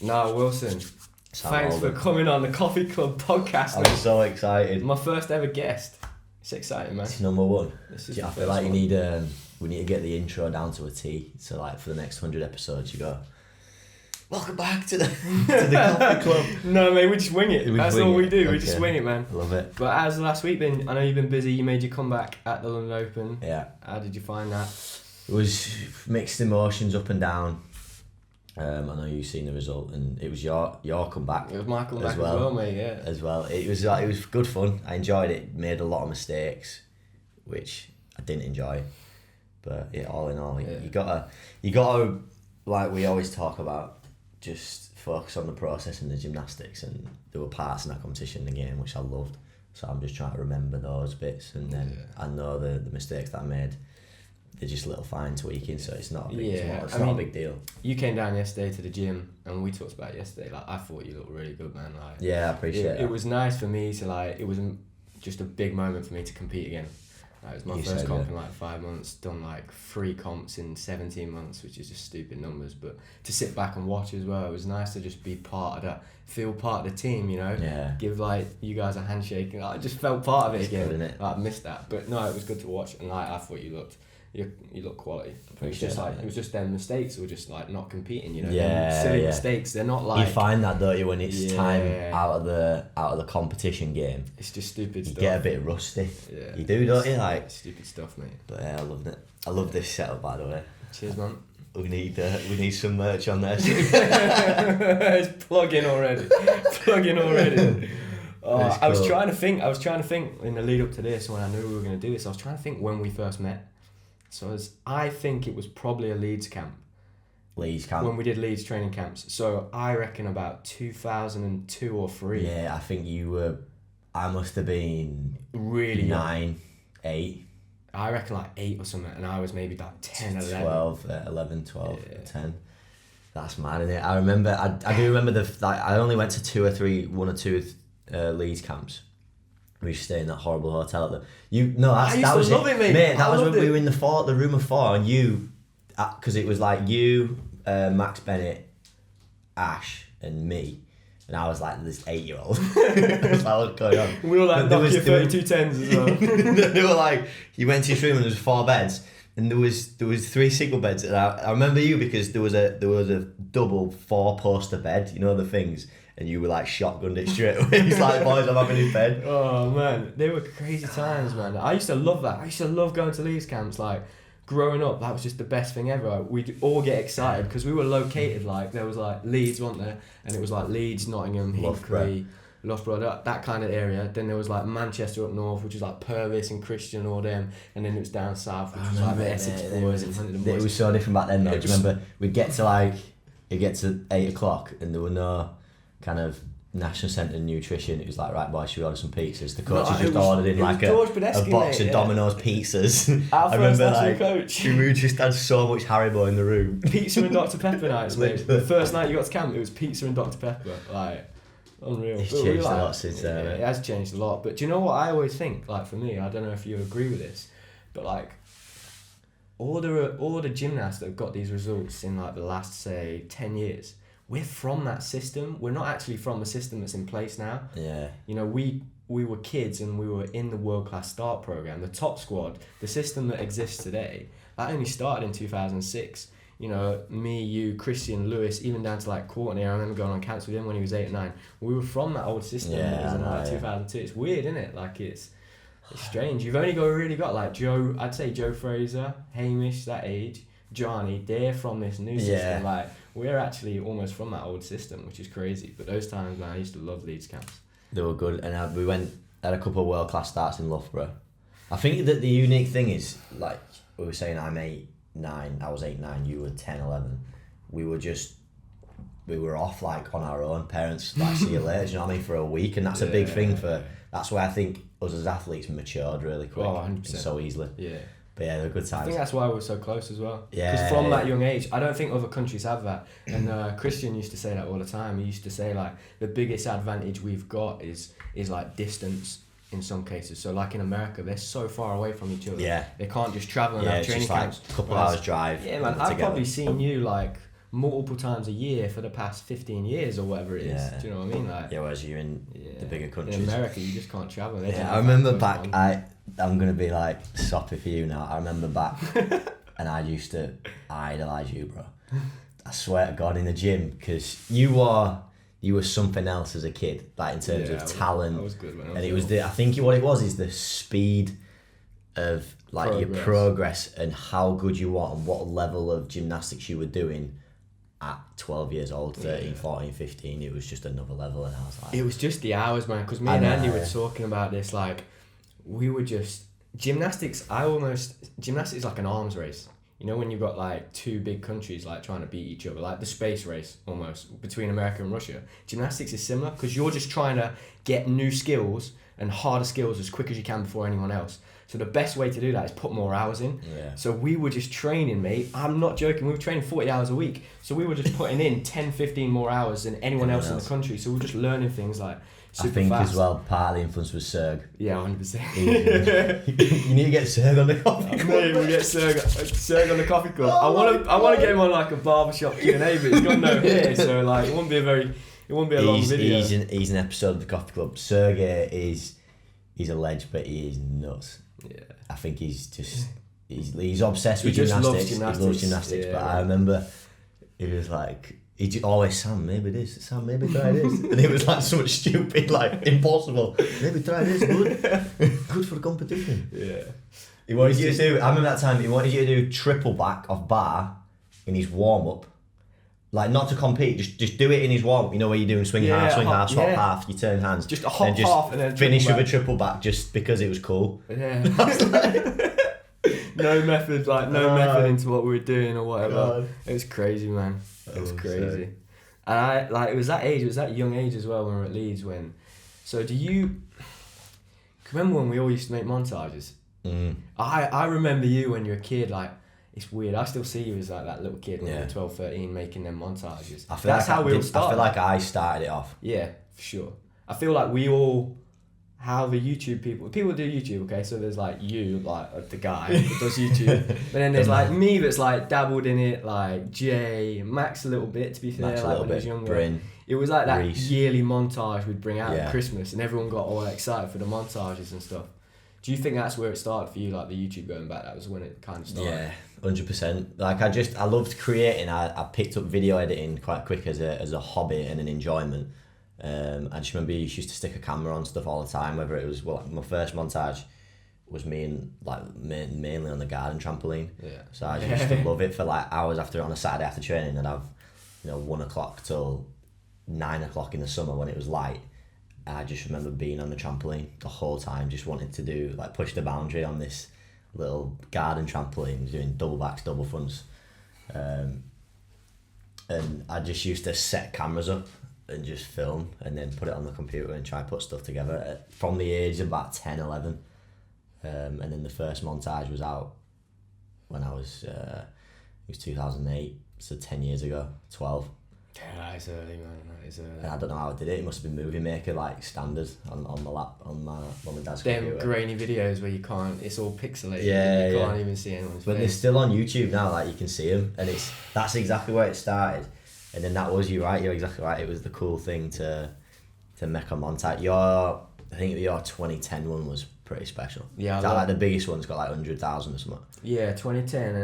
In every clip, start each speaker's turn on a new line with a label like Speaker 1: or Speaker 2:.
Speaker 1: No, Wilson.
Speaker 2: Sam
Speaker 1: Thanks
Speaker 2: Lindley.
Speaker 1: for coming on the Coffee Club podcast,
Speaker 2: I'm
Speaker 1: mate.
Speaker 2: so excited.
Speaker 1: My first ever guest. It's exciting, man.
Speaker 2: It's number one.
Speaker 1: This is
Speaker 2: I
Speaker 1: the
Speaker 2: feel
Speaker 1: first
Speaker 2: like
Speaker 1: one.
Speaker 2: we need to get the intro down to a T. So like for the next 100 episodes, you go, welcome back to the Coffee Club.
Speaker 1: No, mate, we just wing it. That's all we do. We just
Speaker 2: Okay.
Speaker 1: wing it, man.
Speaker 2: I love it.
Speaker 1: But how's the last week been? I know you've been busy. You made your comeback at the London Open.
Speaker 2: Yeah.
Speaker 1: How did you find that?
Speaker 2: It was mixed emotions, up and down. I know you've seen the result, and it was your comeback.
Speaker 1: It was my comeback as well, mate. Yeah.
Speaker 2: As well, it was good fun. I enjoyed it. Made a lot of mistakes, which I didn't enjoy. But yeah, all in all,
Speaker 1: Yeah.
Speaker 2: you gotta, like we always talk about, just focus on the process and the gymnastics. And there were parts in that competition, the game, which I loved. So I'm just trying to remember those bits, and then I know the mistakes that I made. They're just little fine tweaking, so it's not a big, it's not a big deal.
Speaker 1: You came down yesterday to the gym, and we talked about it yesterday. Like, I thought you looked really good, man. Like,
Speaker 2: Yeah, I appreciate it.
Speaker 1: It was nice for me to it was just a big moment for me to compete again. It was my first comp in 5 months. Done 3 comps in 17 months, which is just stupid numbers. But to sit back and watch as well, it was nice to just be part of that, feel part of the team. You know, give you guys a handshake, and I just felt part of it again.
Speaker 2: Good, innit?
Speaker 1: I missed that, but no, it was good to watch, and I thought you looked. You look quality. It was just it was just them mistakes were just not competing, you know. Silly mistakes. They're not
Speaker 2: you find that, don't you, when it's time out of the competition game.
Speaker 1: It's just stupid stuff.
Speaker 2: You get a bit rusty.
Speaker 1: Yeah.
Speaker 2: You do, don't you?
Speaker 1: Stupid stuff, mate.
Speaker 2: But yeah, I loved it. I love this setup, by the way.
Speaker 1: Cheers, man.
Speaker 2: We need some merch on there.
Speaker 1: It's plugging already.
Speaker 2: Cool.
Speaker 1: I was trying to think in the lead up to this, when I knew we were going to do this, I was trying to think when we first met. So I think it was probably a Leeds camp.
Speaker 2: Leeds camp.
Speaker 1: When we did Leeds training camps. So I reckon about 2002 or 3.
Speaker 2: Yeah, I think I must have been
Speaker 1: really
Speaker 2: 9, 8.
Speaker 1: I reckon 8 or something, and I was maybe 10, 11.
Speaker 2: 12, 11, 12, 10. That's mad, isn't it? I remember, I do remember I only went to 1 or 2 Leeds camps. We used to stay in that horrible hotel at
Speaker 1: I used to love it, mate.
Speaker 2: That was when we were in the room of 4, and you, because it was you, Max Bennett, Ash, and me, and I was this 8-year-old. I was what's going on?
Speaker 1: We were Nokia 3210s as well.
Speaker 2: They were you went to your room and there was 4 beds, and there was 3 single beds. And I remember you because there was a double 4-poster bed, you know the things. And you were shotgunned it straight away. He's boys, I'm having in bed.
Speaker 1: Oh man, they were crazy times, man. I used to love that. I used to love going to Leeds camps. Growing up, that was just the best thing ever. We'd all get excited because we were located there was Leeds, wasn't there? And it was Leeds, Nottingham, Hinkley, Loughborough, that kind of area. Then there was Manchester up north, which was Purvis and Christian and all them. And then it was down south, which was the Essex boys and Huntingdon boys.
Speaker 2: It was so different back then though. Do you remember we'd get to it gets to 8 o'clock and there were no kind of National Centre nutrition. It was right, boys, should we order some pizzas? The coaches just ordered in a box of Domino's pizzas.
Speaker 1: Our first national coach.
Speaker 2: We just had so much Haribo in the room.
Speaker 1: Pizza and Dr. Pepper nights, mate. The first night you got to camp, it was pizza and Dr. Pepper. Unreal.
Speaker 2: It's changed a lot since then.
Speaker 1: It has changed a lot. But do you know what I always think? For me, I don't know if you agree with this, but all the gymnasts that have got these results in the last, say, 10 years, we're from that system. We're not actually from the system that's in place now.
Speaker 2: Yeah.
Speaker 1: You know, we were kids and we were in the World Class Start program, the top squad, the system that exists today. That only started in 2006. You know, me, you, Christian, Lewis, even down to Courtney. I remember going on camps with him when he was 8 or 9. We were from that old system that was in 2002. It's weird, isn't it? It's strange. You've only really got Joe. I'd say Joe Fraser, Hamish, that age, Johnny. They're from this new system. We're actually almost from that old system, which is crazy. But those times, man, I used to love Leeds camps.
Speaker 2: They were good, and we had a couple of world-class starts in Loughborough. I think that the unique thing is, we were saying, I'm 8, 9, I was 8, 9, you were 10, 11. We were off on our own. Parents see you later, you know what I mean, for a week, and that's a big thing that's why I think us as athletes matured really quick.
Speaker 1: 100%.
Speaker 2: And so easily.
Speaker 1: Yeah.
Speaker 2: But yeah, they're good times.
Speaker 1: I think that's why we're so close as well.
Speaker 2: Yeah.
Speaker 1: Because from that young age, I don't think other countries have that. And Christian used to say that all the time. He used to say the biggest advantage we've got is distance in some cases. So in America, they're so far away from each other.
Speaker 2: Yeah.
Speaker 1: They can't just travel and have training camps.
Speaker 2: A couple hours drive.
Speaker 1: Yeah, man. I've probably seen you multiple times a year for the past 15 years or whatever it is.
Speaker 2: Yeah.
Speaker 1: Do you know what I mean? Like,
Speaker 2: Yeah, whereas you're in the bigger countries.
Speaker 1: In America, you just can't travel.
Speaker 2: I remember back, I'm going to be like soppy for you now. I remember back and I used to idolise you, bro. I swear to God, in the gym, because you were something else as a kid, like in terms of talent.
Speaker 1: I was good when I was
Speaker 2: and it was I think what it was is the speed of like your progress and how good you are and what level of gymnastics you were doing at 12 years old, 13, 14, 15. It was just another level, and I was like...
Speaker 1: It was just the hours, man, because me and Andy were talking about this, like, we were just... Gymnastics is like an arms race. You know, when you've got like two big countries like trying to beat each other, like the space race almost between America and Russia. Gymnastics is similar because you're just trying to get new skills and harder skills as quick as you can before anyone else. So the best way to do that is put more hours in.
Speaker 2: Yeah.
Speaker 1: So we were just training, mate. I'm not joking. We were training 40 hours a week. So we were just putting in 10, 15 more hours than anyone else in the country. So we were just learning things like super
Speaker 2: I think
Speaker 1: fast.
Speaker 2: as well, part of the influence was Serg.
Speaker 1: Yeah, 100%.
Speaker 2: You need to get Serg on the coffee club.
Speaker 1: Mate, we'll get Serg on the coffee club. I want to get him on like a barbershop Q&A, but he's got no hair, so like it won't be a long video.
Speaker 2: He's an episode of the coffee club. Sergey he's a ledge, but he is nuts.
Speaker 1: Yeah.
Speaker 2: I think he's obsessed with
Speaker 1: just
Speaker 2: gymnastics.
Speaker 1: He
Speaker 2: loves gymnastics.
Speaker 1: Yeah,
Speaker 2: but I remember he was like, he just always, Sam, maybe this, Sam, maybe try this, and it was like so much stupid, like impossible. Maybe try this, good for the competition.
Speaker 1: Yeah.
Speaker 2: He wanted you to do. I remember that time he wanted you to do triple back off bar in his warm up. Like, not to compete, just do it in his warm. You know where you're doing swing half, swap half, you turn hands.
Speaker 1: Just a hop half and then
Speaker 2: finish with a triple back just because it was cool.
Speaker 1: Yeah. No method, method into what we were doing or whatever. God. It was crazy, man. It was crazy. And it was that young age as well when we were at Leeds so do you remember when we all used to make montages?
Speaker 2: Mm.
Speaker 1: I remember you when you were a kid, like, it's weird. I still see you as like that little kid when you were 12, 13 making them montages. That's how we all started.
Speaker 2: I feel like I started it off.
Speaker 1: Yeah, for sure. I feel like we all, how the YouTube people do YouTube, okay? So there's like you, like the guy that does YouTube. But then there's like me that's like dabbled in it, like Jay, Max a little bit, to be fair, like when he was younger.
Speaker 2: Bryn,
Speaker 1: it was like that
Speaker 2: Reese.
Speaker 1: yearly montage we'd bring out at Christmas, and everyone got all excited for the montages and stuff. Do you think that's where it started for you, like the YouTube going back? That was when it kind of started.
Speaker 2: Yeah, 100%. Like I loved creating. I picked up video editing quite quick as a hobby and an enjoyment. I just remember you used to stick a camera on stuff all the time. Whether it was my first montage was me and like mainly on the garden trampoline.
Speaker 1: Yeah.
Speaker 2: So I just used to love it for like hours on a Saturday after training, and I've 1 o'clock till 9 o'clock in the summer when it was light. And I just remember being on the trampoline the whole time, just wanting to do, like, push the boundary on this little garden trampoline, doing double backs, double fronts. And I just used to set cameras up and just film and then put it on the computer and try to put stuff together from the age of about 10, 11. And then the first montage was out when I was, it was 2008, so 10 years ago, 12.
Speaker 1: Yeah, that is early, man. That is early.
Speaker 2: And I don't know how I did it. It must have been Movie Maker, like, standard on my mum and dad's computer.
Speaker 1: Them grainy videos where you can't, it's all pixelated.
Speaker 2: Yeah,
Speaker 1: you can't even see anyone's face.
Speaker 2: But they're still on YouTube now, like, you can see them. And that's exactly where it started. And then that was, you're exactly right. It was the cool thing to make a montage. I think your 2010 one was pretty special.
Speaker 1: Yeah.
Speaker 2: Like the biggest one's got like 100,000 or something.
Speaker 1: Yeah, 2010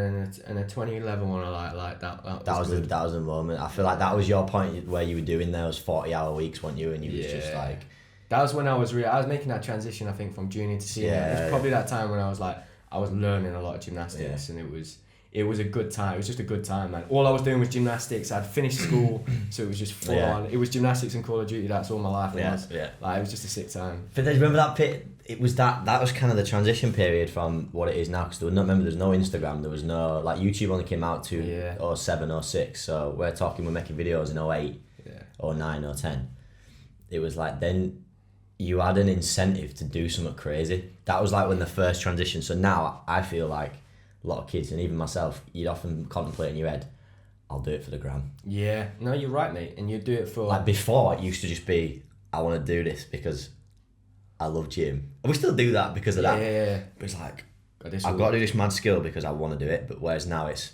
Speaker 1: and a 2011 one I like that. That
Speaker 2: was the moment. I feel like that was your point where you were doing those 40-hour weeks, weren't you? And you was just like...
Speaker 1: That was when I was making that transition, I think, from junior to senior.
Speaker 2: Yeah,
Speaker 1: it was probably that time when I was learning a lot of gymnastics, and it was a good time. It was just a good time, man. All I was doing was gymnastics. I'd finished school, so it was just full on. It was gymnastics and Call of Duty. That's all my life was. Like, it was just a sick time.
Speaker 2: But then remember that pit? It was that was kind of the transition period from what it is now. Because there's no Instagram. There was no, like, YouTube only came out to 07, 06. So we're making videos in 08, 09, 010. It was like then you had an incentive to do something crazy. That was like when the first transition. So now I feel like a lot of kids, and even myself, you'd often contemplate in your head, I'll do it for the gram. Yeah,
Speaker 1: no, you're right, mate. And you do it for...
Speaker 2: Like, before, it used to just be, I want to do this because I love gym. And we still do that because of that.
Speaker 1: Yeah.
Speaker 2: But it's like, I've got to do this mad skill because I want to do it. But whereas now it's,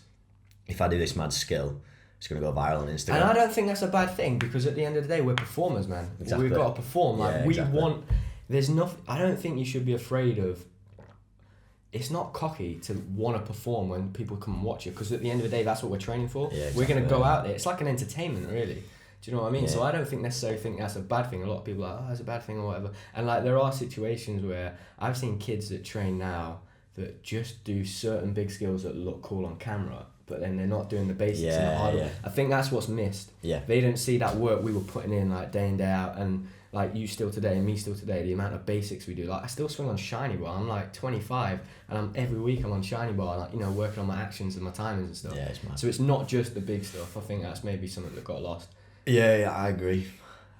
Speaker 2: if I do this mad skill it's going to go viral on Instagram.
Speaker 1: And I don't think that's a bad thing, because at the end of the day, we're performers, man.
Speaker 2: Exactly.
Speaker 1: We've got to perform. Like,
Speaker 2: Yeah, exactly.
Speaker 1: there's nothing, I don't think you should be afraid of, it's not cocky to want to perform when people come and watch you, because at the end of the day, that's what we're training for.
Speaker 2: Yeah, exactly.
Speaker 1: We're going to go out there. It's like an entertainment, really. Do you know what I mean?
Speaker 2: Yeah.
Speaker 1: So I don't necessarily think that's a bad thing. A lot of people are like, oh, that's a bad thing or whatever. And like, there are situations where I've seen kids that train now that just do certain big skills that look cool on camera, but then they're not doing the basics and the hard work. I think that's what's missed.
Speaker 2: Yeah.
Speaker 1: They don't see that work we were putting in like day in, day out, and like you still today and me still today, the amount of basics we do. Like, I still swing on shiny bar. I'm like 25 and every week I'm on shiny bar, like, you know, working on my actions and my timings and stuff.
Speaker 2: Yeah, it's mad.
Speaker 1: So it's not just the big stuff. I think that's maybe something that got lost.
Speaker 2: Yeah, I agree,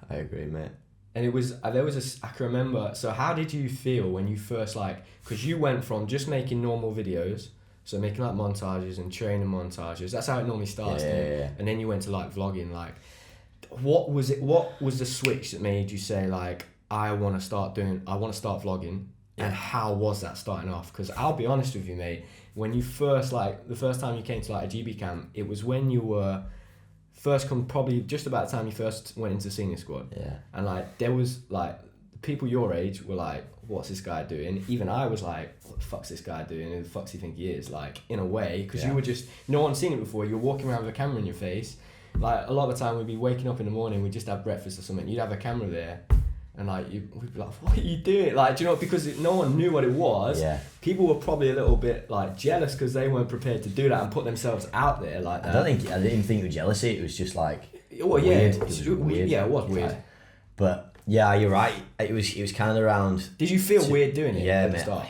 Speaker 2: mate.
Speaker 1: And it was, I can remember, so how did you feel when you first, like, because you went from just making normal videos, so making like montages and training montages, that's how it normally starts,
Speaker 2: Yeah.
Speaker 1: and then you went to like vlogging, like, what was the switch that made you say, like, I want to start vlogging, and how was that starting off? Because I'll be honest with you, mate, when you first, like, the first time you came to like a GB camp, it was when you were probably just about the time you first went into senior squad.
Speaker 2: Yeah.
Speaker 1: And like, there was like, people your age were like, what's this guy doing? Even I was like, what the fuck's this guy doing? Who the fuck's he think he is? Like, in a way, because you were just, no one's seen it before. You're walking around with a camera in your face. Like, a lot of the time we'd be waking up in the morning, we'd just have breakfast or something. You'd have a camera there. And like, we'd be like, what are you doing? Like, do you know, because no one knew what it was.
Speaker 2: Yeah.
Speaker 1: People were probably a little bit like jealous because they weren't prepared to do that and put themselves out there like that.
Speaker 2: I didn't think it was jealousy. It was just like,
Speaker 1: well, yeah,
Speaker 2: weird. It was weird.
Speaker 1: Yeah, it was weird.
Speaker 2: But yeah, you're right. It was kind of around.
Speaker 1: Did you feel weird doing it?
Speaker 2: Yeah,
Speaker 1: at the
Speaker 2: mate.
Speaker 1: start?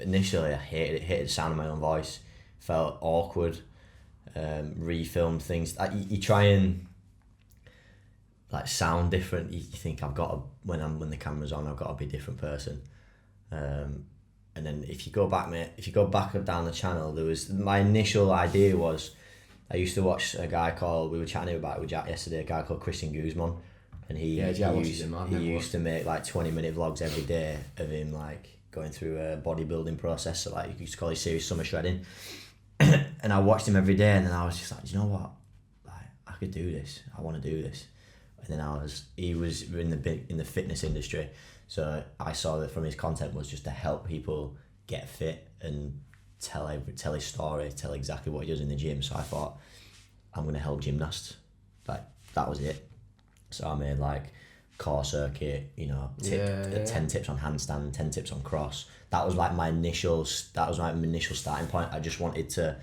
Speaker 2: Initially, I hated it. Hated the sound of my own voice. Felt awkward. Refilmed things. Like, you try and like sound different. You think I've got to, when the camera's on, I've got to be a different person. And then if you go back down the channel, there was, my initial idea was, I used to watch a guy called, we were chatting about it with Jack yesterday, a guy called Christian Guzman, and he used to make like 20-minute vlogs every day of him like going through a bodybuilding process. So like, he used to call his series Summer Shredding. And I watched him every day, and then I was just like, do you know what? Like, I could do this. I want to do this. And then he was in the fitness industry, so I saw that from his content was just to help people get fit and tell his story, tell exactly what he does in the gym. So I thought, I'm going to help gymnasts. Like, that was it. So I made like core circuit, 10 tips on handstand, 10 tips on cross. That was my initial starting point. I just wanted to,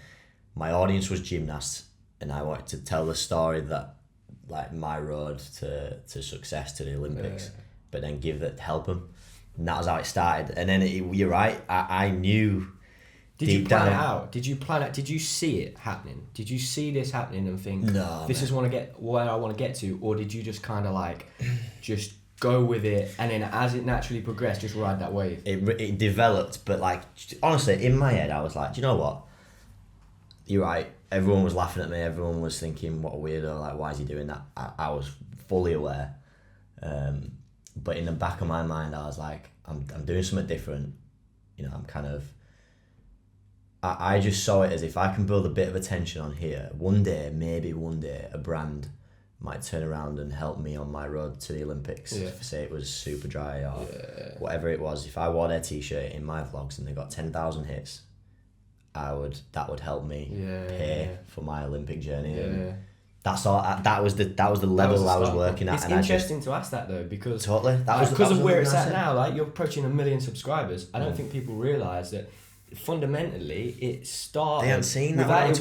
Speaker 2: my audience was gymnasts, and I wanted to tell the story that, like, my road to success, to the Olympics, but then help them. And that was how it started. And then you're right, I knew.
Speaker 1: Did you plan it out? Did you plan it? Did you see it happening? Did you see this happening and think,
Speaker 2: no,
Speaker 1: this is where I want to get to? Or did you just kind of like, just go with it, and then as it naturally progressed, just ride that wave?
Speaker 2: It developed, but like, honestly, in my head, I was like, do you know what? You're right. Everyone was laughing at me. Everyone was thinking, what a weirdo, like, why is he doing that? I was fully aware. But in the back of my mind, I was like, I'm doing something different. I'm kind of, I just saw it as, if I can build a bit of attention on here, maybe one day, a brand might turn around and help me on my road to the Olympics.
Speaker 1: Yeah.
Speaker 2: Say it was Super Dry or whatever it was. If I wore their t-shirt in my vlogs and they got 10,000 hits, that would help me pay for my Olympic journey.
Speaker 1: Yeah.
Speaker 2: And that's all. That was the level I was working at.
Speaker 1: It's
Speaker 2: and
Speaker 1: interesting to ask that though, because
Speaker 2: totally
Speaker 1: because of where it's at now. Like, you're approaching 1 million subscribers. I don't think people realise that fundamentally it started.
Speaker 2: They hadn't seen that.
Speaker 1: It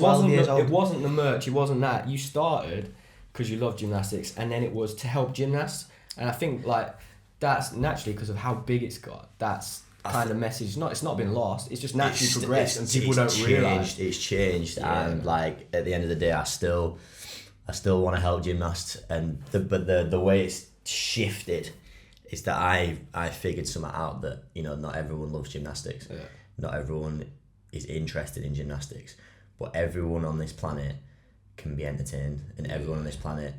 Speaker 1: wasn't the merch. It wasn't that. You started because you love gymnastics, and then it was to help gymnasts. And I think like that's naturally because of how big it's got. That's kind of message. It's not been lost. It's just naturally progressed, and people don't realise.
Speaker 2: It's changed, and like, at the end of the day, I still want to help gymnasts, and the way it's shifted is that I figured something out that, not everyone loves gymnastics.
Speaker 1: Yeah.
Speaker 2: Not everyone is interested in gymnastics, but everyone on this planet can be entertained, and everyone on this planet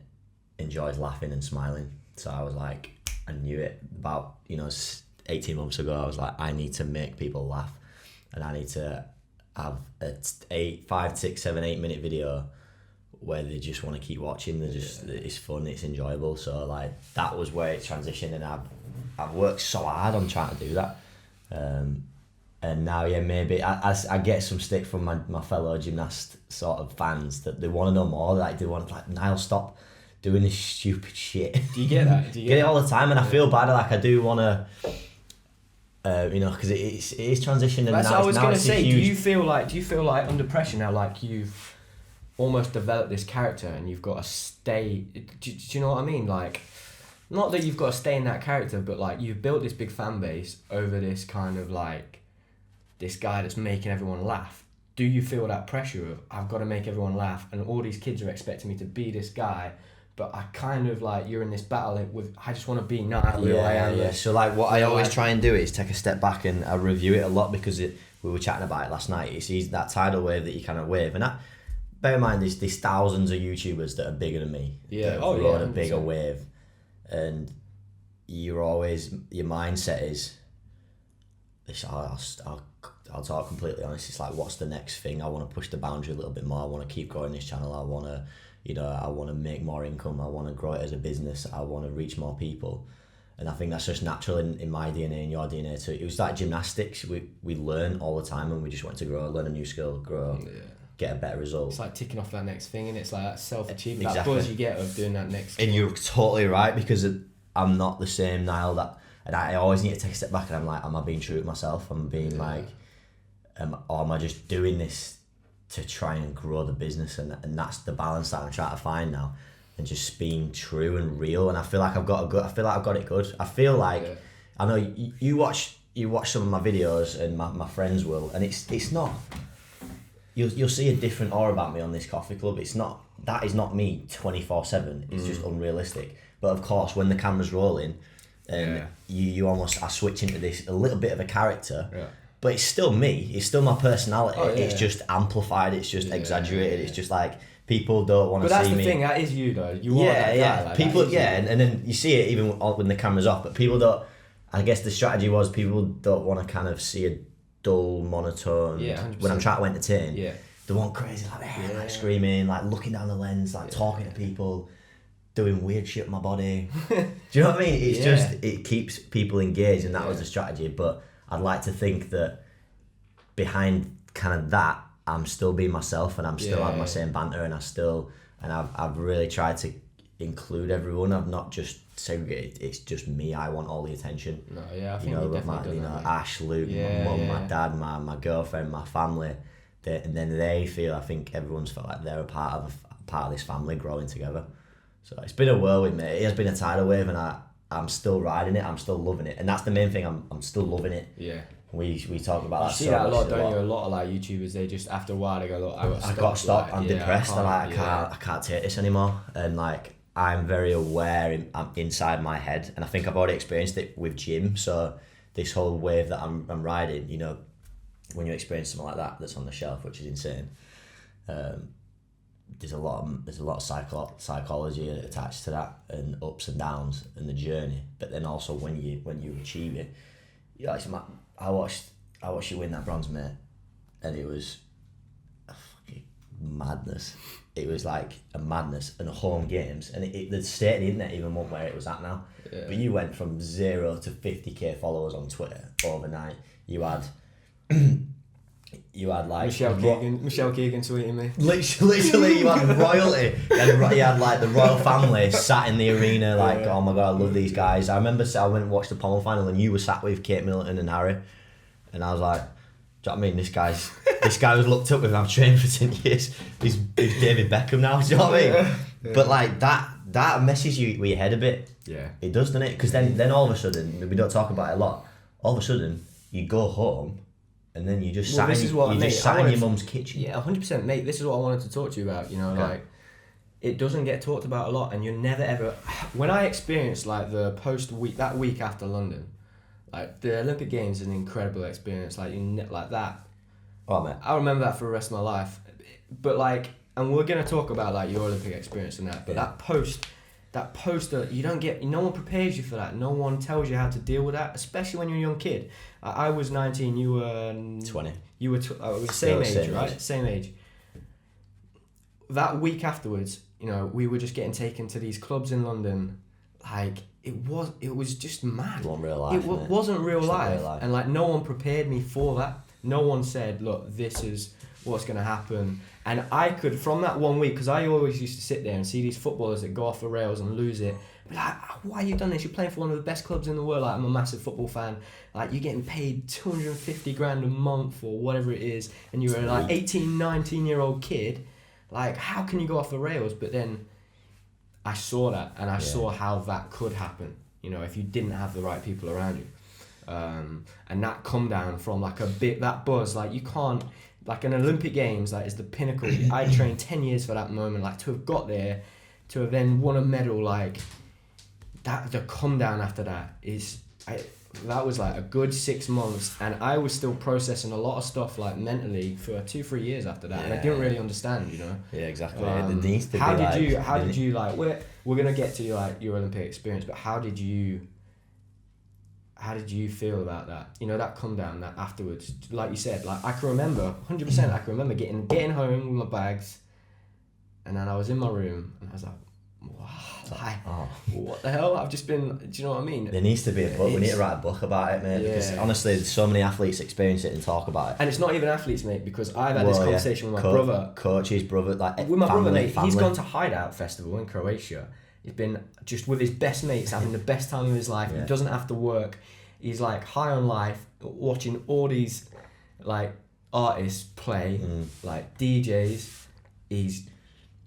Speaker 2: enjoys laughing and smiling. So I was like, I knew it about 18 months ago. I was like, I need to make people laugh, and I need to have a 5, 6, 7, 8 minute video where they just want to keep watching. They just it's fun, it's enjoyable. So like that was where it transitioned, and I've worked so hard on trying to do that. And now, maybe I get some stick from my fellow gymnast sort of fans that they want to know more. Like they want Nile, stop doing this stupid shit.
Speaker 1: Do you get that? Do you
Speaker 2: get it all the time? And I feel bad. Like I do want to, because it is transitioning.
Speaker 1: That's what I was gonna say.
Speaker 2: Huge...
Speaker 1: Do you feel like under pressure now? Like you've almost developed this character, and you've got to stay. Do you know what I mean? Like, not that you've got to stay in that character, but like you've built this big fan base over this kind of like. This guy that's making everyone laugh. Do you feel that pressure of I've got to make everyone laugh, and all these kids are expecting me to be this guy, but I kind of like you're in this battle with I just want to be Nile.
Speaker 2: Yeah. So like what I always try and do is take a step back and I review it a lot because we were chatting about it last night. It's that tidal wave that you kind of wave, and bear in mind there's thousands of YouTubers that are bigger than me.
Speaker 1: Yeah.
Speaker 2: That have rode a bigger wave, and your mindset is. I'll talk completely honest. It's like, what's the next thing? I want to push the boundary a little bit more. I want to keep growing this channel. I want to, I want to make more income. I want to grow it as a business. I want to reach more people. And I think that's just natural in my DNA and your DNA too. It was like gymnastics. We learn all the time, and we just want to grow, learn a new skill, grow, get a better result.
Speaker 1: It's like ticking off that next thing, and it's like that self-achievement.
Speaker 2: Exactly.
Speaker 1: That buzz you get of doing that next
Speaker 2: And
Speaker 1: thing.
Speaker 2: you're totally right, because I'm not the same Nile that... And I always need to take a step back, and I'm like, am I being true to myself? Am I being like... or am I just doing this to try and grow the business? And that's the balance that I'm trying to find now, and just being true and real. And I feel like I've got it good. I feel like I know you watch some of my videos, and my friends will, and it's not. You'll see a different aura about me on this coffee club. It's not, that is not me 24/7. It's just unrealistic. But of course, when the camera's rolling, and you almost I switch into this a little bit of a character. Yeah. But it's still me. It's still my personality. It's just amplified. It's just exaggerated. It's just like people don't want to see me.
Speaker 1: But that's the thing. That is you, though. You are that guy. Like,
Speaker 2: people, and then you see it even when the camera's off. But people don't. I guess the strategy was people don't want to kind of see a dull monotone.
Speaker 1: Yeah, 100%.
Speaker 2: When I'm trying to entertain.
Speaker 1: Yeah.
Speaker 2: They want crazy, like screaming, like looking down the lens, like talking to people, doing weird shit with my body. Do you know what I mean? It's just it keeps people engaged, and that was the strategy. But I'd like to think that behind kind of that, I'm still being myself, and I'm still having my same banter, and I've really tried to include everyone. I've not just segregated. It's just me. I want all the attention.
Speaker 1: No, I think you definitely done that.
Speaker 2: Ash, Luke, my mum, my dad, my girlfriend, my family, and then they feel. I think everyone's felt like they're a part of this family growing together. So it's been a whirlwind, mate. It has been a tidal wave, and I'm still riding it. I'm still loving it, and that's the main thing. I'm still loving it.
Speaker 1: Yeah.
Speaker 2: We talk about that.
Speaker 1: You see that a lot, don't you? A lot of like YouTubers, they just after a while they go, look, I got
Speaker 2: stopped. Like, I'm depressed. I can't take this anymore. And like I'm very aware. I'm inside my head, and I think I've already experienced it with gym. So this whole wave that I'm riding, when you experience something like that that's on the shelf, which is insane. There's a lot of psychology attached to that, and ups and downs and the journey. But then also when you achieve it, I watched you win that bronze, mate, and it was a fucking madness. It was like a madness, and home games, and the state of the internet even wasn't where it was at now. Yeah. But you went from 0 to 50k followers on Twitter overnight. You had like
Speaker 1: Michelle Keegan tweeting me.
Speaker 2: Literally, you had royalty. You had like the royal family sat in the arena, like, oh my god, I love these guys. I remember I went and watched the Pommel final, and you were sat with Kate Middleton and Harry, and I was like, do you know what I mean? This guy was looked up with. I've trained for 10 years. He's David Beckham now. Do you know what I mean? Yeah. But like that messes you with your head a bit.
Speaker 1: Yeah.
Speaker 2: It does, doesn't it? Because then all of a sudden, we don't talk about it a lot. All of a sudden, you go home. And then you just sat in your mum's kitchen.
Speaker 1: Yeah, 100%, mate. This is what I wanted to talk to you about. Like, it doesn't get talked about a lot, and you're never ever. When I experienced like the week after London, like the Olympic Games is an incredible experience. Like like that.
Speaker 2: Oh man,
Speaker 1: I remember that for the rest of my life. But like, and we're gonna talk about like your Olympic experience and that. But that poster, you don't get. No one prepares you for that. No one tells you how to deal with that, especially when you're a young kid. I was 19. You were
Speaker 2: 20.
Speaker 1: You were same age, right? Same age. that week afterwards, you know, we were just getting taken to these clubs in London. Like, it was just mad.
Speaker 2: It wasn't real life.
Speaker 1: Wasn't real life.
Speaker 2: Real life.
Speaker 1: And like, no one prepared me for that. No one said, look, this is what's going to happen. And I could, from that 1 week, because I always used to sit there and see these footballers that go off the rails and lose it. Be like, why you done this? You're playing for one of the best clubs in the world. Like, I'm a massive football fan. Like, you're getting paid 250 grand a month or whatever it is, and you're a like 18, 19-year-old kid. Like, how can you go off the rails? But then I saw that, and I saw how that could happen, you know, if you didn't have the right people around you. And that come down from like that buzz, like you can't, like an Olympic Games, like is the pinnacle. I trained 10 years for that moment, like to have got there, to have then won a medal, like that, the come down after that that was like a good 6 months, and I was still processing a lot of stuff like mentally for 2-3 years after that, and I didn't really understand, you know.
Speaker 2: Yeah, exactly. It needs to
Speaker 1: how
Speaker 2: be
Speaker 1: did you like we're gonna get to like your Olympic experience, but how did you feel about that? You know, that come down, that afterwards, like you said, like I can remember 100%. I can remember getting home with my bags, and then I was in my room, and I was like, wow, what the hell? I've just been, do you know what I mean?
Speaker 2: There needs to be a book. We need to write a book about it, mate. Because honestly, so many athletes experience it and talk about it.
Speaker 1: And it's not even athletes, mate, because I've had this conversation with my brother.
Speaker 2: Coach's brother, like
Speaker 1: with my brother, mate. He's gone to Hideout Festival in Croatia. He's been just with his best mates, having the best time of his life. He doesn't have to work. He's like high on life, watching all these like artists play, like DJs. He's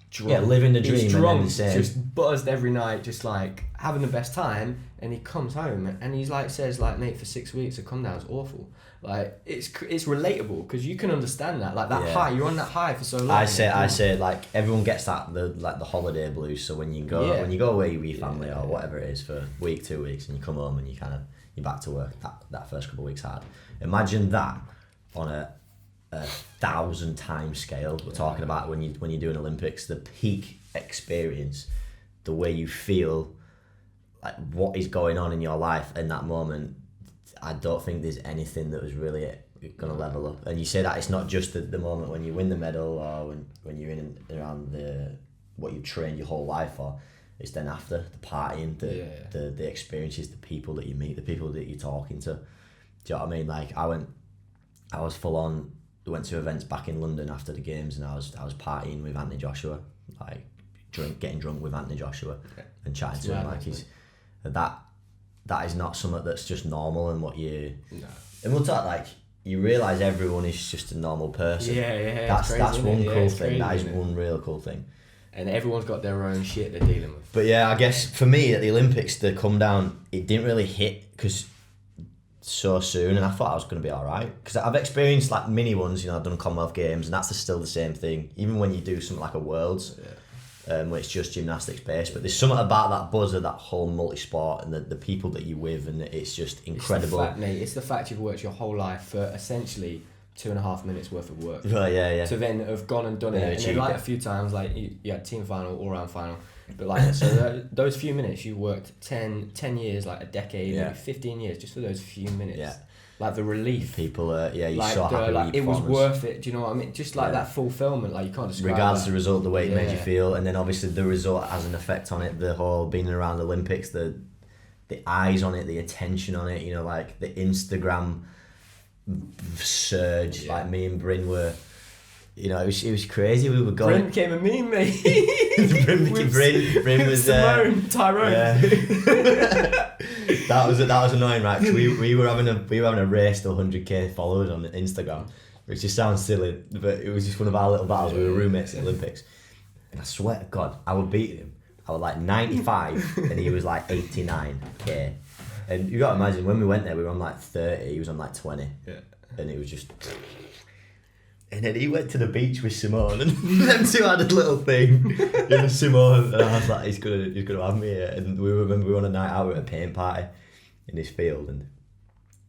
Speaker 1: drunk.
Speaker 2: Yeah, living the dream.
Speaker 1: He's drunk, just buzzed every night, just like having the best time. And he comes home and he's like, says like, mate, for 6 weeks, the come down's awful. Like it's relatable because you can understand that, like that high. You're on that high for so long.
Speaker 2: I say like everyone gets that the holiday blues. So when you go away with your family or whatever it is for a week, 2 weeks, and you come home and you're back to work. That first couple of weeks hard. Imagine that on a 1,000 times scale. We're talking about when you're doing Olympics, the peak experience, the way you feel, like what is going on in your life in that moment. I don't think there's anything that was really going to level up. And you say that it's not just the moment when you win the medal or when you're in and around what you've trained your whole life for. It's then after the partying, the experiences, the people that you meet, the people that you're talking to. Do you know what I mean? Like I was full on. Went to events back in London after the games, and I was partying with Anthony Joshua, like getting drunk with Anthony Joshua, and chatting to him. Like that is not something that's just normal, and what you. No. And we'll talk like you realise everyone is just a normal person.
Speaker 1: Yeah.
Speaker 2: That's
Speaker 1: crazy,
Speaker 2: one cool thing.
Speaker 1: Crazy,
Speaker 2: that is one real cool thing.
Speaker 1: And everyone's got their own shit they're dealing with.
Speaker 2: But yeah, I guess for me at the Olympics, the come down, it didn't really hit because so soon, and I thought I was going to be alright because I've experienced like mini ones, you know. I've done Commonwealth Games, and that's still the same thing. Even when you do something like a Worlds, where it's just gymnastics based, but there's something about that buzz of that whole multi-sport and the people that you're with, and it's just incredible.
Speaker 1: It's the fact you've worked your whole life for essentially 2.5 minutes worth of work.
Speaker 2: Right, yeah.
Speaker 1: To then have gone and done it, and then like a few times, like you had team final, all round final. But like, so those few minutes you worked 10 years, like a decade, maybe 15 years, just for those few minutes. Yeah. Like the relief.
Speaker 2: People, you
Speaker 1: like
Speaker 2: saw happy
Speaker 1: like it was worth it. Do you know what I mean? Just like that fulfillment, like you can't describe.
Speaker 2: Regardless
Speaker 1: that.
Speaker 2: of the result, the way it made you feel, and then obviously the result has an effect on it. The whole being around the Olympics, the eyes on it, the attention on it. You know, like the Instagram surge. Like me and Bryn were. You know, it was crazy. We were going.
Speaker 1: Bryn became a meme, mate.
Speaker 2: Bryn was
Speaker 1: Simone, Tyrone.
Speaker 2: Yeah. that was annoying, right? Cause we were having a race to 100k followers on Instagram, which just sounds silly, but it was just one of our little battles. We were roommates at the Olympics, and I swear to God, I would beat him. I was like 95, and he was like 89k. And you gotta imagine when we went there, we were on like 30. He was on like 20. Yeah. And it was just. And then he went to the beach with Simone, and them two had a little thing. Simone, and I was like, he's gonna have me here. And we were on a night out at a paint party in this field, and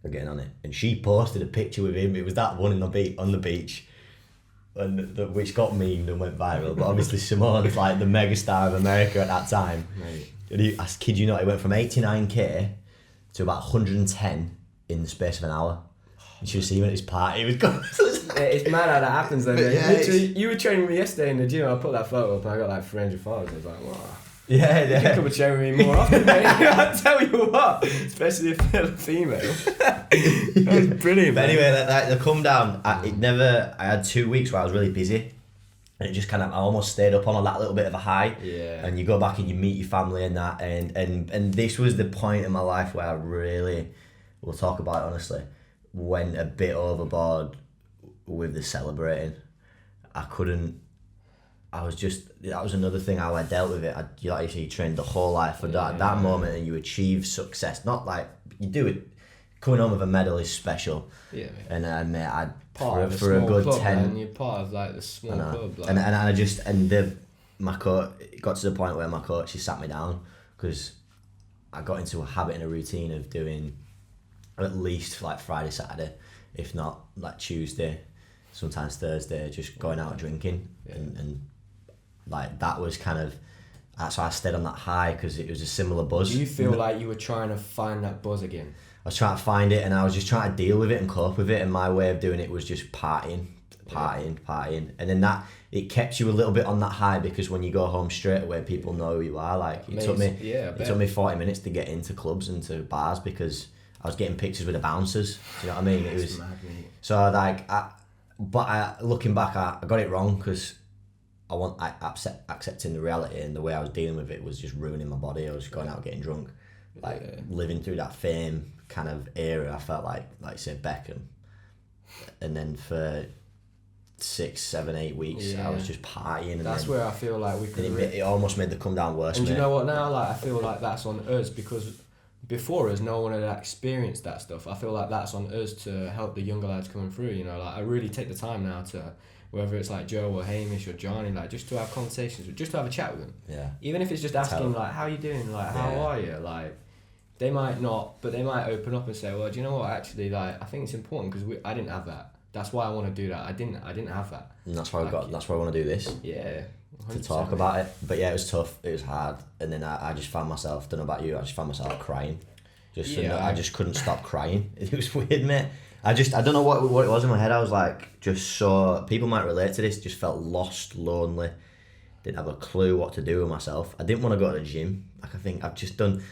Speaker 2: we're getting on it. And she posted a picture with him. It was that one on the beach, and which got memed and went viral. But obviously Simone was like the megastar of America at that time. Right. And I kid you not, he went from 89k to about 110 in the space of an hour. You should have seen him at his party. He was going.
Speaker 1: It's mad how that happens though, mate.
Speaker 2: Yeah,
Speaker 1: Literally, you were training with me yesterday in the gym. I put that photo up and I got like 300 followers. I was like, wow.
Speaker 2: Yeah,
Speaker 1: You can come and train with me more often, mate. I tell you what, especially if you're a female. That was brilliant.
Speaker 2: But
Speaker 1: man.
Speaker 2: anyway, the come down. I had 2 weeks where I was really busy, and it just kind of I almost stayed up on that little bit of a high.
Speaker 1: Yeah.
Speaker 2: And you go back and you meet your family and that, and this was the point in my life where I really, we'll talk about it honestly, went a bit overboard with the celebrating. That was another thing how I dealt with it. Like you say, you trained the whole life for that moment, and you achieve success. Not like you do it. Coming home with a medal is special.
Speaker 1: Yeah, mate.
Speaker 2: And mate, I
Speaker 1: Part of
Speaker 2: for a good
Speaker 1: club,
Speaker 2: 10.
Speaker 1: Man. You're part of like the small club. Like.
Speaker 2: My coach, it got to the point where my coach, he sat me down because I got into a habit and a routine of doing at least like Friday, Saturday, if not like Tuesday, sometimes Thursday, just going out drinking. And like that was kind of, that's why I stayed on that high, because it was a similar buzz.
Speaker 1: Do you feel like you were trying to find that buzz again?
Speaker 2: I was trying to find it, and I was just trying to deal with it and cope with it, and my way of doing it was just partying, and then that, it kept you a little bit on that high, because when you go home straight away, people know who you are. Like it took me 40 minutes to get into clubs and to bars because I was getting pictures with the bouncers. Do you know what I mean? It was
Speaker 1: mad, mate.
Speaker 2: So like, looking back, I got it wrong, because accepting the reality, and the way I was dealing with it was just ruining my body. I was going out getting drunk, living through that fame kind of era. I felt like say Beckham, and then for 6, 7, 8 weeks I was just partying. And
Speaker 1: that's where I feel like we could.
Speaker 2: It almost made the come down worse.
Speaker 1: And do you know what now? Like I feel like that's on us, because before us, no one had experienced that stuff. I feel like that's on us to help the younger lads coming through. You know, like I really take the time now to, whether it's like Joe or Hamish or Johnny, like just to have conversations, just to have a chat with them.
Speaker 2: Yeah.
Speaker 1: Even if it's just asking like, how you doing? Like, how are you? Like, they might not, but they might open up and say, well, do you know what? Actually, like, I think it's important because I didn't have that. That's why I want to do that. I didn't have that.
Speaker 2: And that's why that's why I want to do this.
Speaker 1: Yeah. 100%.
Speaker 2: To talk about it. But yeah, it was tough. It was hard. And then I just found myself, don't know about you, I just found myself crying. I just couldn't stop crying. It was weird, mate. I don't know what it was in my head. I was like, just so people might relate to this, just felt lost, lonely, didn't have a clue what to do with myself. I didn't want to go to the gym. Like I think I've just done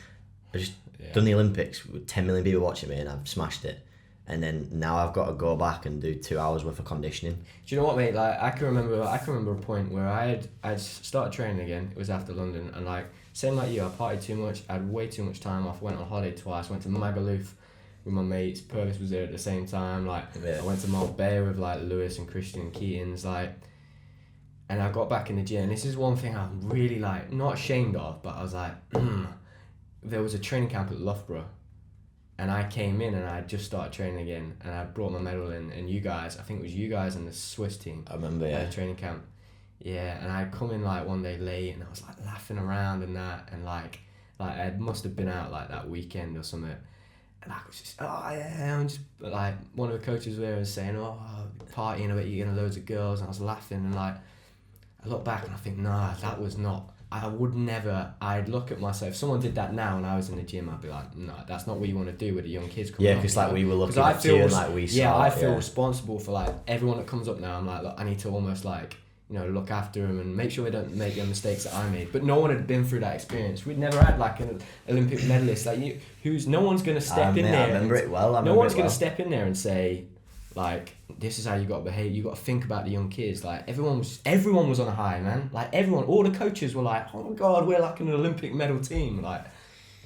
Speaker 2: the Olympics with 10 million people watching me, and I've smashed it. And then now I've got to go back and do 2 hours worth of conditioning. Do
Speaker 1: you know what, mate? Like I can remember a point where I'd started training again. It was after London, and like same like you, I partied too much. I had way too much time off. Went on holiday twice. Went to Magaluf with my mates. Purvis was there at the same time. Like I went to Marbella with like Lewis and Christian and Keaton's. Like, and I got back in the gym. This is one thing I'm really like not ashamed of, but I was like, there was a training camp at Loughborough. And I came in and I just started training again, and I brought my medal in, and you guys, I think it was you guys and the Swiss team.
Speaker 2: I remember,
Speaker 1: at the training camp. Yeah, and I come in like one day late, and I was like laughing around and that, and like I must have been out like that weekend or something, and I was just I'm just like, one of the coaches there was saying, partying, I bet you're getting loads of girls, and I was laughing, and like I look back and I think, nah, that was not. I would never, I'd look at myself, if someone did that now and I was in the gym, I'd be like, no, that's not what you want to do with the young kids coming up.
Speaker 2: Yeah, because like we were looking at you and like we saw.
Speaker 1: Yeah, I feel responsible for like everyone that comes up now. I'm like, look, I need to almost like, you know, look after them and make sure they don't make the mistakes that I made. But no one had been through that experience. We'd never had like an Olympic medalist like you, no one's going to step in there.
Speaker 2: I remember it well.
Speaker 1: No one's going to step in there and say, like, this is how you got to behave. You got to think about the young kids. Like everyone was on a high, man. Like everyone, all the coaches were like, oh my god, we're like an Olympic medal team. Like